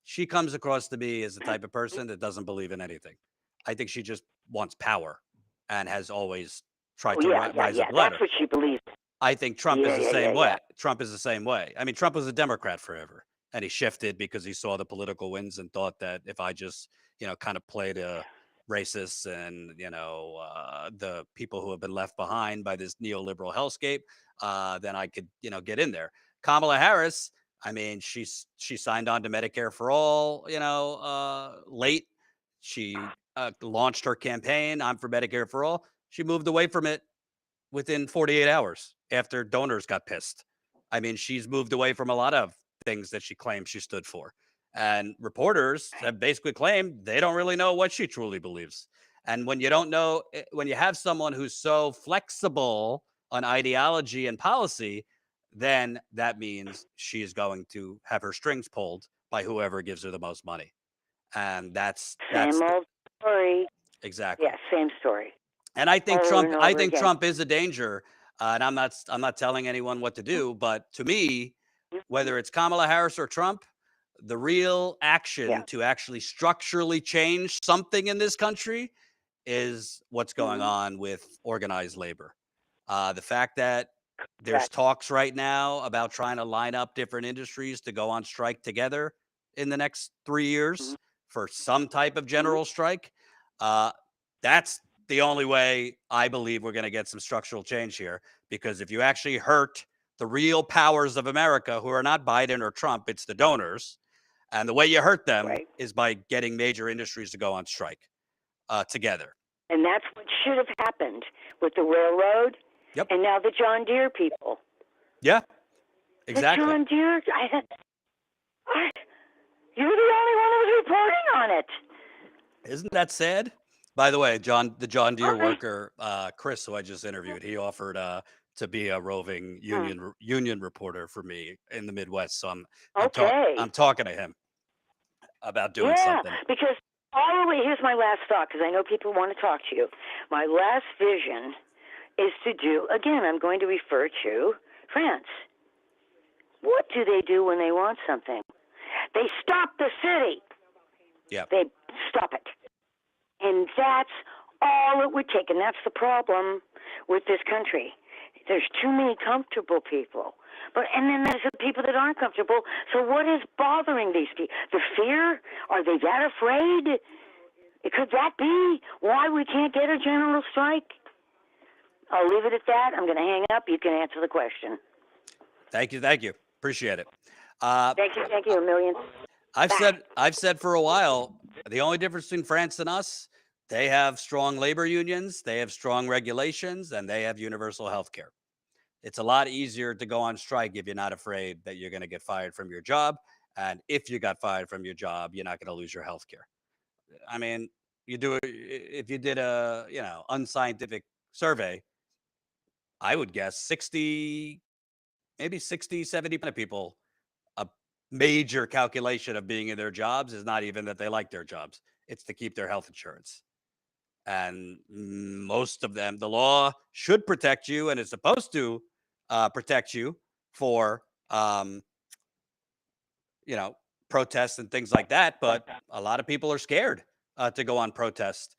She comes across to me as the type of person that doesn't believe in anything. I think she just wants power and has always tried to rise up ladder. That's what she believes. I think Trump is the same way. Trump is the same way. I mean, Trump was a Democrat forever. And he shifted because he saw the political winds and thought that if I just, kind of play the racists and, the people who have been left behind by this neoliberal hellscape, then I could, get in there. Kamala Harris, I mean, she signed on to Medicare for all, late. She launched her campaign, I'm for Medicare for all. She moved away from it within 48 hours after donors got pissed. I mean, she's moved away from a lot of things that she claimed she stood for. And reporters have basically claimed they don't really know what she truly believes. And when you don't know, when you have someone who's so flexible on ideology and policy, then that means she's going to have her strings pulled by whoever gives her the most money. And that's same old story. Exactly. Yeah, same story. And I think Trump is a danger. And I'm not telling anyone what to do, but to me, whether it's Kamala Harris or Trump, the real action to actually structurally change something in this country is what's going on with organized labor. The fact that there's talks right now about trying to line up different industries to go on strike together in the next 3 years for some type of general strike. That's the only way I believe we're going to get some structural change here, because if you actually hurt the real powers of America, who are not Biden or Trump, it's the donors. And the way you hurt them is by getting major industries to go on strike together. And that's what should have happened with the railroad. Yep. And now the John Deere people. Yeah, exactly. The John Deere, you're the only one who's reporting on it. Isn't that sad? By the way, the John Deere worker, Chris, who I just interviewed, he offered to be a roving union reporter for me in the Midwest. So I'm talking to him about doing something. Because here's my last thought, because I know people want to talk to you. My last vision is to do, again, I'm going to refer to France. What do they do when they want something? They stop the city. Yeah. They stop it. And that's all it would take. And that's the problem with this country. There's too many comfortable people. And then there's the people that aren't comfortable. So what is bothering these people? The fear? Are they that afraid? Could that be why we can't get a general strike? I'll leave it at that. I'm going to hang up. You can answer the question. Thank you. Appreciate it. Thank you a million. I've said for a while, the only difference between France and us, they have strong labor unions, they have strong regulations, and they have universal health care. It's a lot easier to go on strike if you're not afraid that you're going to get fired from your job. And if you got fired from your job, you're not going to lose your health care. I mean, if you did a, unscientific survey, I would guess 70% of people, a major calculation of being in their jobs is not even that they like their jobs. It's to keep their health insurance. And most of them, the law should protect you and is supposed to protect you for, protests and things like that. But a lot of people are scared to go on protest,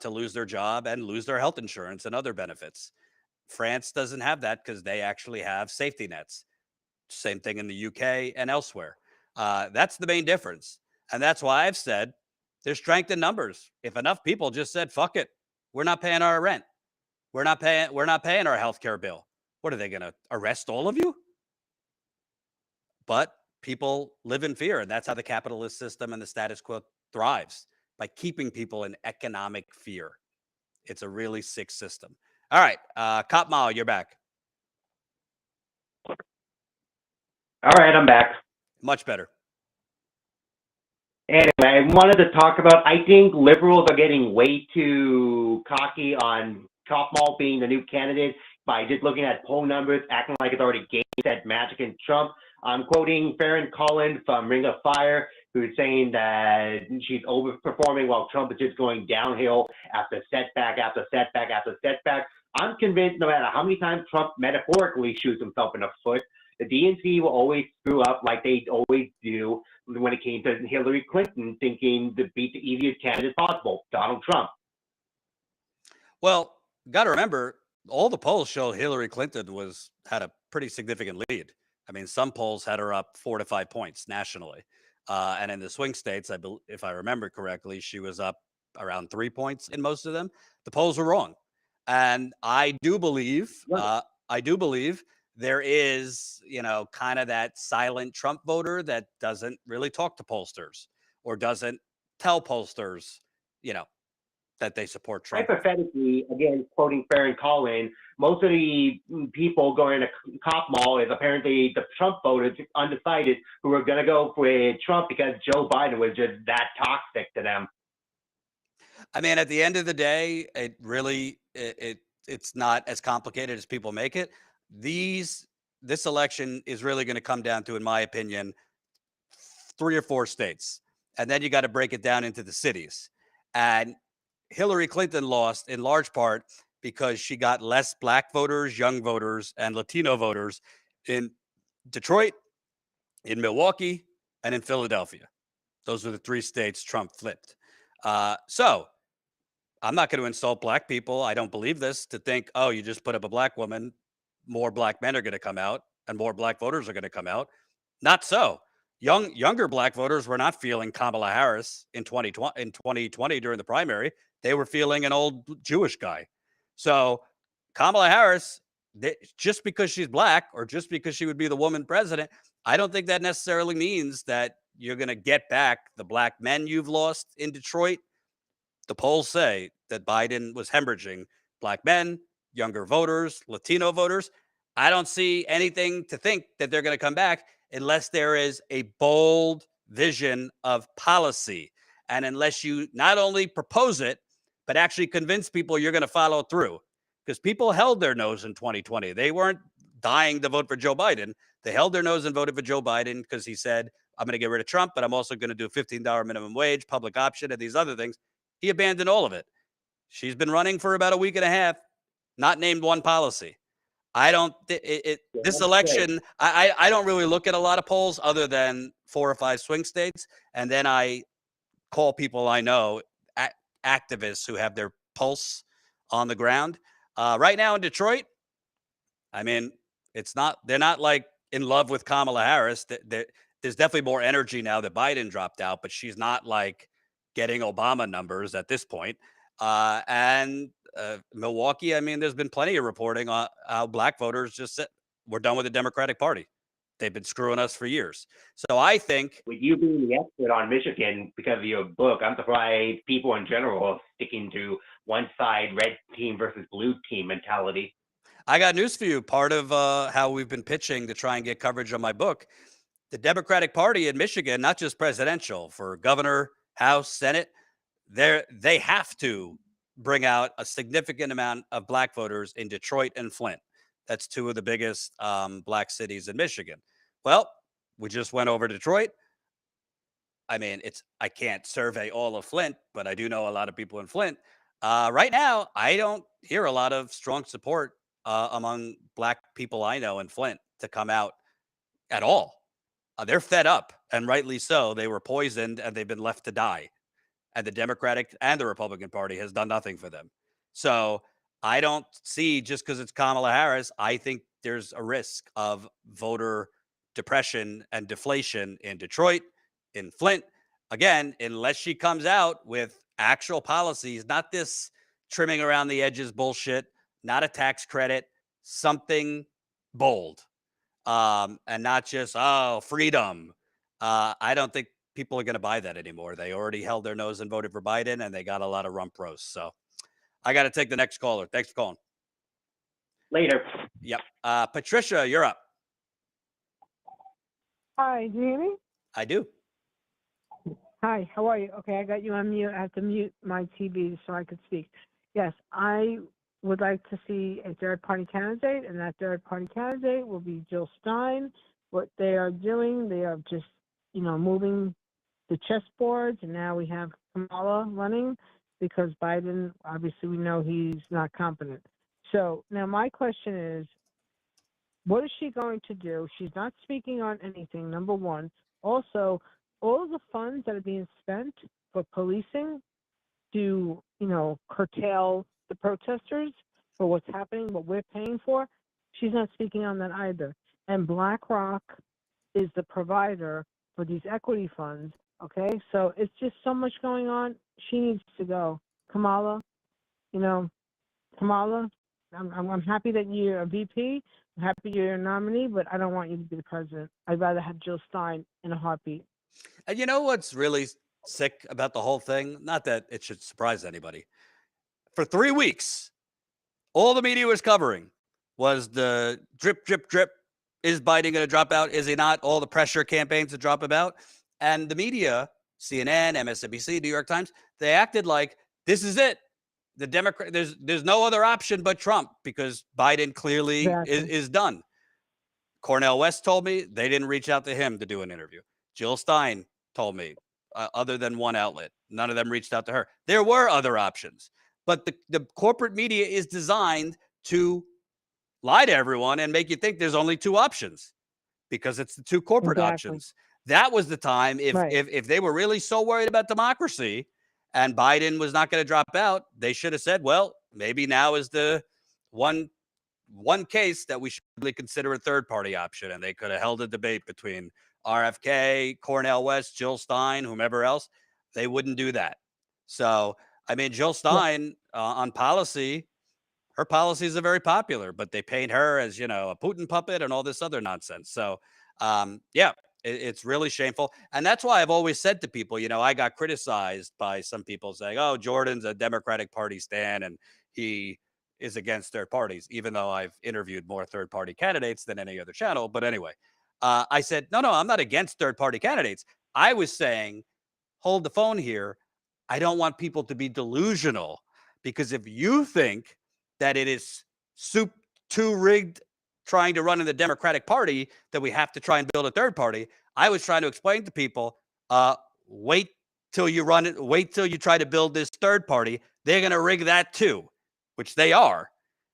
to lose their job and lose their health insurance and other benefits. France doesn't have that because they actually have safety nets. Same thing in the UK and elsewhere. That's the main difference. And that's why I've said there's strength in numbers. If enough people just said, fuck it, we're not paying our rent. We're not paying our healthcare bill. What are they going to arrest all of you? But people live in fear. And that's how the capitalist system and the status quo thrives, by keeping people in economic fear. It's a really sick system. All right. Cop Mall, you're back. All right, I'm back. Much better. Anyway, I wanted to talk about, I think liberals are getting way too cocky on Cop Mall being the new candidate by just looking at poll numbers, acting like it's already game set magic and Trump. I'm quoting Farron Collins from Ring of Fire, who's saying that she's overperforming while Trump is just going downhill after setback after setback after setback. I'm convinced no matter how many times Trump metaphorically shoots himself in the foot, the DNC will always screw up like they always do when it came to Hillary Clinton thinking to beat the easiest candidate possible, Donald Trump. Well, got to remember, all the polls show Hillary Clinton had a pretty significant lead. I mean, some polls had her up 4 to 5 points nationally. And in the swing states, if I remember correctly, she was up around 3 points in most of them. The polls were wrong. And I do believe there is, kind of that silent Trump voter that doesn't really talk to pollsters or doesn't tell pollsters, that they support Trump. Hypothetically, again, quoting Farron Collins, most of the people going to Cop Mall is apparently the Trump voters, undecided, who are going to go with Trump because Joe Biden was just that toxic to them. I mean, at the end of the day, it really, it's not as complicated as people make it. This election is really going to come down to, in my opinion, 3 or 4 states. And then you got to break it down into the cities. And Hillary Clinton lost in large part because she got less black voters, young voters, and Latino voters in Detroit, in Milwaukee, and in Philadelphia. Those are the 3 states Trump flipped. So I'm not going to insult black people. I don't believe this, to think, oh, you just put up a black woman, more black men are going to come out and more black voters are going to come out. Not so. Younger black voters were not feeling Kamala Harris in 2020 during the primary. They were feeling an old Jewish guy. So Kamala Harris, just because she's black or just because she would be the woman president, I don't think that necessarily means that you're going to get back the black men you've lost in Detroit the polls say that Biden was hemorrhaging black men, younger voters, Latino voters. I don't see anything to think that they're going to come back unless there is a bold vision of policy. And unless you not only propose it, but actually convince people you're going to follow through. Because people held their nose in 2020. They weren't dying to vote for Joe Biden. They held their nose and voted for Joe Biden because he said, I'm going to get rid of Trump, but I'm also going to do a $15 minimum wage, public option, and these other things. He abandoned all of it. She's been running for about a week and a half, not named one policy. I don't, this election, I don't really look at a lot of polls other than 4 or 5 swing states. And then I call people I know, activists who have their pulse on the ground. Right now in Detroit, I mean, they're not like in love with Kamala Harris. There's definitely more energy now that Biden dropped out, but she's not like getting Obama numbers at this point. And Milwaukee, I mean, there's been plenty of reporting on how black voters just said, we're done with the Democratic Party. They've been screwing us for years. So I think, with you being the expert on Michigan because of your book, I'm surprised people in general are sticking to one side, red team versus blue team mentality. I got news for you. Part of how we've been pitching to try and get coverage on my book, the Democratic Party in Michigan, not just presidential, for governor, House, Senate, they have to bring out a significant amount of black voters in Detroit and Flint. That's 2 of the biggest black cities in Michigan. Well, we just went over Detroit. I mean, I can't survey all of Flint, but I do know a lot of people in Flint. Right now, I don't hear a lot of strong support among black people I know in Flint to come out at all. They're fed up, and rightly so. They were poisoned, and they've been left to die. And the Democratic and the Republican Party has done nothing for them. So I don't see, just because it's Kamala Harris, I think there's a risk of voter depression and deflation in Detroit, in Flint. Again, unless she comes out with actual policies, not this trimming around the edges bullshit, not a tax credit, something bold, and not just, freedom. I don't think people are going to buy that anymore. They already held their nose and voted for Biden, and they got a lot of rump roast. So I got to take the next caller. Thanks for calling. Later. Yep. Patricia, you're up. Hi, do you hear me? I do. Hi, how are you? Okay, I got you on mute. I have to mute my TV so I could speak. Yes, I would like to see a third-party candidate, and that third-party candidate will be Jill Stein. What they are doing, they are just, moving the chessboards, and now we have Kamala running because Biden, obviously, we know he's not competent. So now my question is, what is she going to do? She's not speaking on anything, number one. Also, all of the funds that are being spent for policing to, curtail the protesters for what's happening, what we're paying for, she's not speaking on that either. And BlackRock is the provider for these equity funds, okay? So it's just so much going on. She needs to go. Kamala, Kamala, I'm happy that you're a VP. I'm happy you're a nominee, but I don't want you to be the president. I'd rather have Jill Stein in a heartbeat. And you know what's really sick about the whole thing? Not that it should surprise anybody. For 3 weeks, all the media was covering was the drip, drip, drip. Is Biden going to drop out? Is he not? All the pressure campaigns to drop him out. And the media, CNN, MSNBC, New York Times, they acted like this is it. The Democrat, there's no other option but Trump because Biden clearly is done. Cornel West told me they didn't reach out to him to do an interview. Jill Stein told me, other than one outlet, none of them reached out to her. There were other options, but the corporate media is designed to lie to everyone and make you think there's only 2 options because it's the 2 corporate options. That was the time. If they were really so worried about democracy and Biden was not going to drop out, they should have said, well, maybe now is the one case that we should really consider a third party option. And they could have held a debate between RFK, Cornel West, Jill Stein, whomever else. They wouldn't do that. So, I mean, Jill Stein on policy, her policies are very popular, but they paint her as, a Putin puppet and all this other nonsense. So, It's really shameful. And that's why I've always said to people, you know, I got criticized by some people saying, oh, Jordan's a Democratic Party stan and he is against third parties, even though I've interviewed more third party candidates than any other channel. But anyway, I said, no, I'm not against third party candidates. I was saying, hold the phone here. I don't want people to be delusional, because if you think that it is too rigged trying to run in the Democratic Party that we have to try and build a third party, I was trying to explain to people, wait till you run it, wait till you try to build this third party. They're going to rig that too, which they are.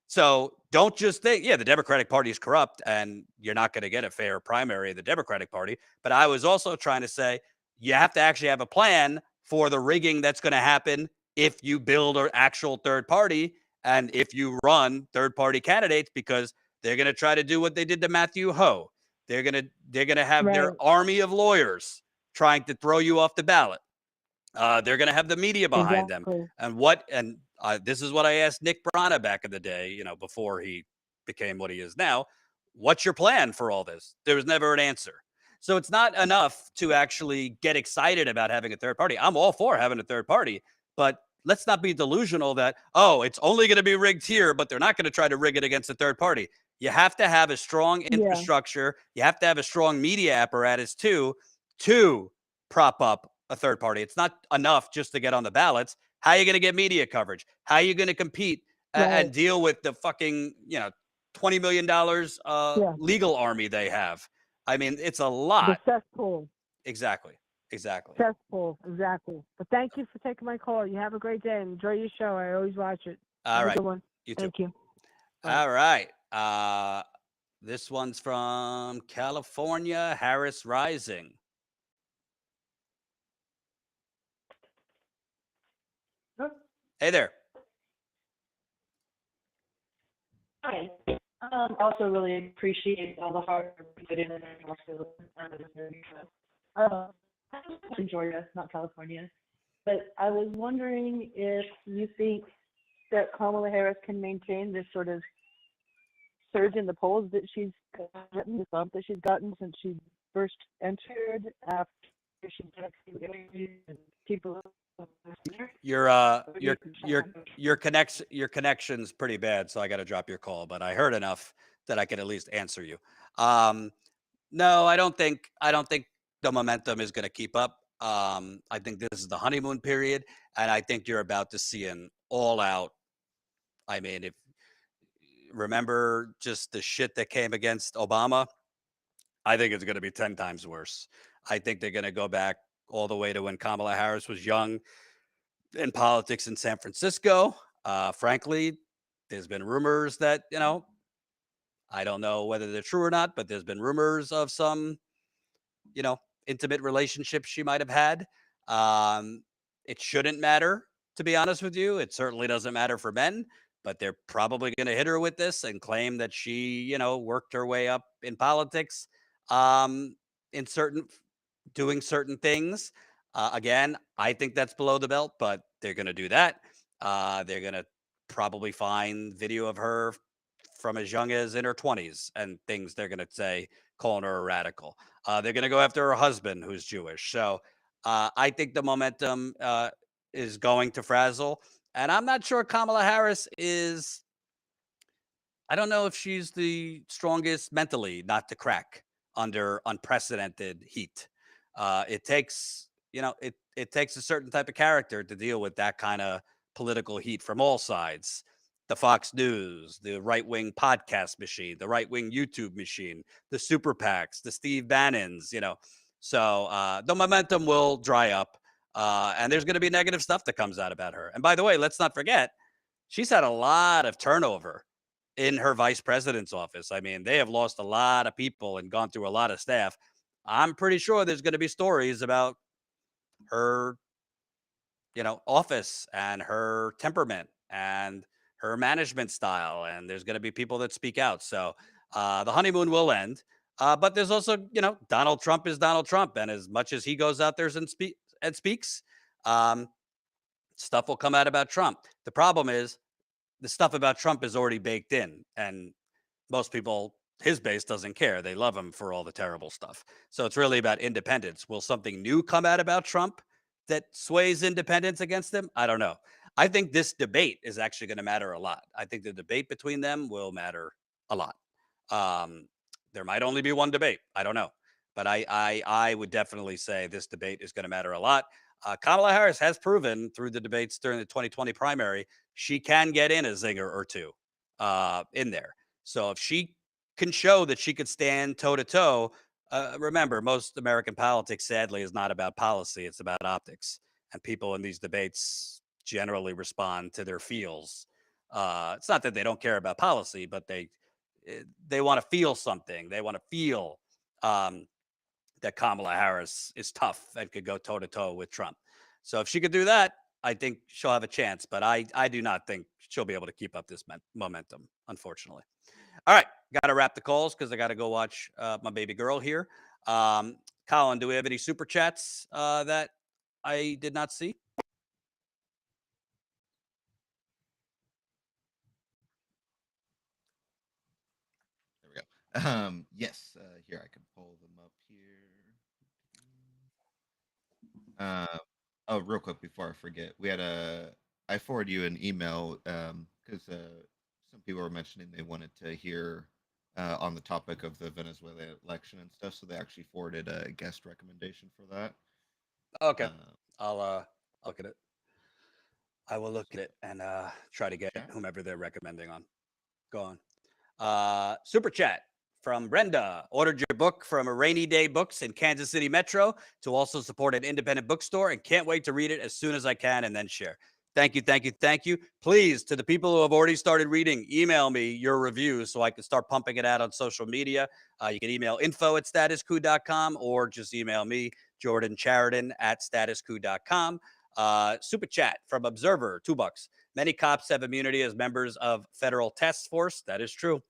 So don't just think, yeah, the Democratic Party is corrupt and you're not going to get a fair primary in the Democratic Party. But I was also trying to say, you have to actually have a plan for the rigging that's going to happen if you build an actual third party and if you run third party candidates, because they're going to try to do what they did to Matthew Ho. They're going to have their army of lawyers trying to throw you off the ballot. They're going to have the media behind them. And this is what I asked Nick Brana back in the day, you know, before he became what he is now. What's your plan for all this? There was never an answer. So it's not enough to actually get excited about having a third party. I'm all for having a third party, but let's not be delusional that, oh, it's only going to be rigged here, but they're not going to try to rig it against a third party. You have to have a strong infrastructure. You have to have a strong media apparatus too, to prop up a third party. It's not enough just to get on the ballots. How are you going to get media coverage? How are you going to compete and deal with the fucking, you know, $20 million legal army they have? I mean, it's a lot. The cesspool. Exactly. Cesspool. Exactly. But thank you for taking my call. You have a great day and enjoy your show. I always watch it. All right. You too. Thank you. All right. This one's from California, Harris Rising. Hey there. Hi. Also really appreciate all the hard work you put in and I'm in Georgia, not California. But I was wondering if you think that Kamala Harris can maintain this sort of surge in the polls that she's gotten, the bump that she's gotten since she first entered, after she's done a few interviews and people. Your connection's pretty bad, so I got to drop your call. But I heard enough that I could at least answer you. No, I don't think the momentum is going to keep up. I think this is the honeymoon period, and I think you're about to see an all-out. I mean, if remember just the shit that came against Obama, I think it's going to be 10 times worse. I think they're going to go back all the way to when Kamala Harris was young in politics in San Francisco. Frankly, there's been rumors that, you know, I don't know whether they're true or not, but there's been rumors of some, you know, intimate relationships she might have had. It shouldn't matter, to be honest with you. It certainly doesn't matter for men, but they're probably going to hit her with this and claim that she, you know, worked her way up in politics, in doing certain things. Again, I think that's below the belt, but they're going to do that. They're going to probably find video of her from as young as in her 20s and things they're going to say, calling her a radical. They're going to go after her husband, who's Jewish. So I think the momentum is going to frazzle. And I'm not sure Kamala Harris is, I don't know if she's the strongest mentally not to crack under unprecedented heat. It takes, you know, it takes a certain type of character to deal with that kind of political heat from all sides. The Fox News, the right-wing podcast machine, the right-wing YouTube machine, the super PACs, the Steve Bannons, you know. So the momentum will dry up, and there's going to be negative stuff that comes out about her. And by the way, let's not forget, she's had a lot of turnover in her vice president's office. I mean, they have lost a lot of people and gone through a lot of staff. I'm pretty sure there's going to be stories about her, you know, office and her temperament and her management style. And there's going to be people that speak out. So the honeymoon will end. But there's also, you know, Donald Trump is Donald Trump. And as much as he goes out there and speaks, stuff will come out about Trump. The problem is the stuff about Trump is already baked in. And most people his base doesn't care. They love him for all the terrible stuff. So it's really about independence. Will something new come out about Trump that sways independents against him? I don't know. I think this debate is actually going to matter a lot. I think the debate between them will matter a lot. There might only be one debate. I don't know. But I would definitely say this debate is going to matter a lot. Kamala Harris has proven through the debates during the 2020 primary, she can get in a zinger or two in there. So if she can show that she could stand toe to toe, remember, most American politics, sadly, is not about policy. It's about optics. And people in these debates generally respond to their feels. It's not that they don't care about policy, but they want to feel something. They want to feel that Kamala Harris is tough and could go toe to toe with Trump. So if she could do that, I think she'll have a chance. But I do not think she'll be able to keep up this momentum, unfortunately. All right, got to wrap the calls because I got to go watch my baby girl here. Colin, do we have any super chats that I did not see? Yes, here I can pull them up here. Oh, real quick before I forget, I forwarded you an email because some people were mentioning they wanted to hear on the topic of the Venezuela election and stuff, so they actually forwarded a guest recommendation for that. Okay, I'll look at it. I will look at it and try to get whomever they're recommending on. Go on. Super chat from Brenda. Ordered your book from a Rainy Day Books in Kansas City Metro to also support an independent bookstore and can't wait to read it as soon as I can and then share. Thank you, thank you, thank you. Please, to the people who have already started reading, email me your reviews so I can start pumping it out on social media. You can email info@statuscoup.com or just email me, Jordan Chariton @statuscoup.com. Super chat from Observer, $2. Many cops have immunity as members of federal task force. That is true.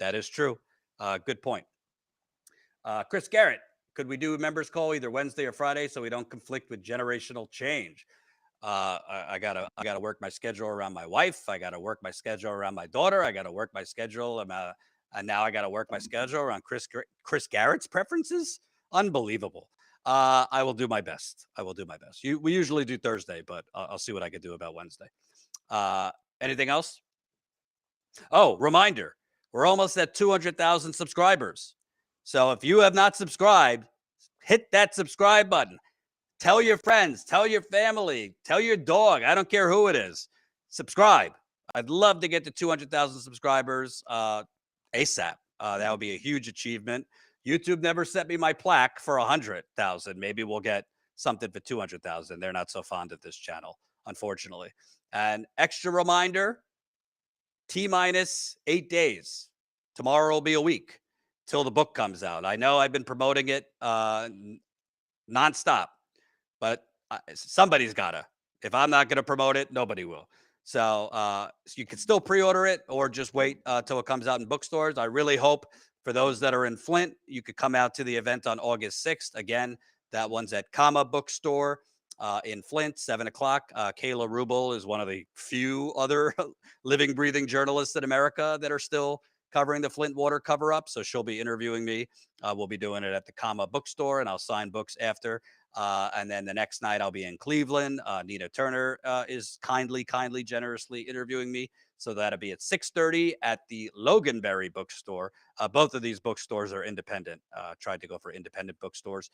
That is true. Good point. Chris Garrett, could we do a members call either Wednesday or Friday so we don't conflict with generational change? I gotta work my schedule around my wife. I gotta work my schedule around my daughter. I gotta work my schedule. And now I gotta work my schedule around Chris Garrett's preferences. Unbelievable. I will do my best. I will do my best. We usually do Thursday, but I'll see what I can do about Wednesday. Anything else? Oh, reminder. We're almost at 200,000 subscribers. So if you have not subscribed, hit that subscribe button. Tell your friends, tell your family, tell your dog. I don't care who it is. Subscribe. I'd love to get to 200,000 subscribers ASAP. That would be a huge achievement. YouTube never sent me my plaque for 100,000. Maybe we'll get something for 200,000. They're not so fond of this channel, unfortunately. And extra reminder, T-minus 8 days. Tomorrow will be a week till the book comes out. I know I've been promoting it nonstop, but somebody's gotta. If I'm not going to promote it, nobody will. So you can still pre-order it or just wait till it comes out in bookstores. I really hope for those that are in Flint, you could come out to the event on August 6th. Again, that one's at Comma Bookstore in Flint, 7 o'clock. Kayla Rubel is one of the few other living, breathing journalists in America that are still covering the Flint water cover-up. So she'll be interviewing me. We'll be doing it at the Comma Bookstore, and I'll sign books after. And then the next night I'll be in Cleveland. Nina Turner is kindly, generously interviewing me. So that'll be at 6:30 at the Loganberry Bookstore. Both of these bookstores are independent. Tried to go for independent bookstores.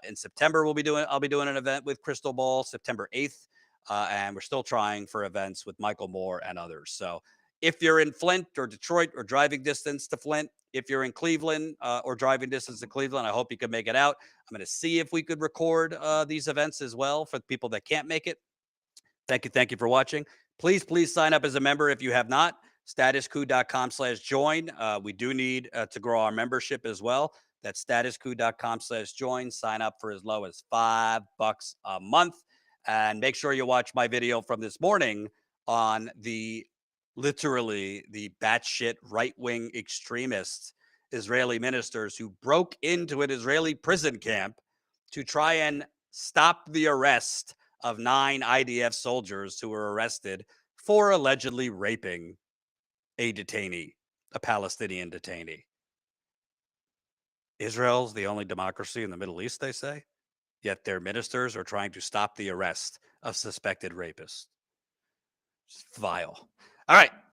In September, I'll be doing an event with Crystal Ball, September 8th. And we're still trying for events with Michael Moore and others. So if you're in Flint or Detroit or driving distance to Flint, if you're in Cleveland or driving distance to Cleveland, I hope you can make it out. I'm going to see if we could record these events as well for the people that can't make it. Thank you for watching. Please sign up as a member if you have not. StatusCoup.com/join. We do need to grow our membership as well. That's StatusCoup.com/join. Sign up for as low as $5 a month. And make sure you watch my video from this morning on literally the batshit right-wing extremists, Israeli ministers who broke into an Israeli prison camp to try and stop the arrest of 9 IDF soldiers who were arrested for allegedly raping a detainee, a Palestinian detainee. Israel's the only democracy in the Middle East, they say, yet their ministers are trying to stop the arrest of suspected rapists. It's vile. All right.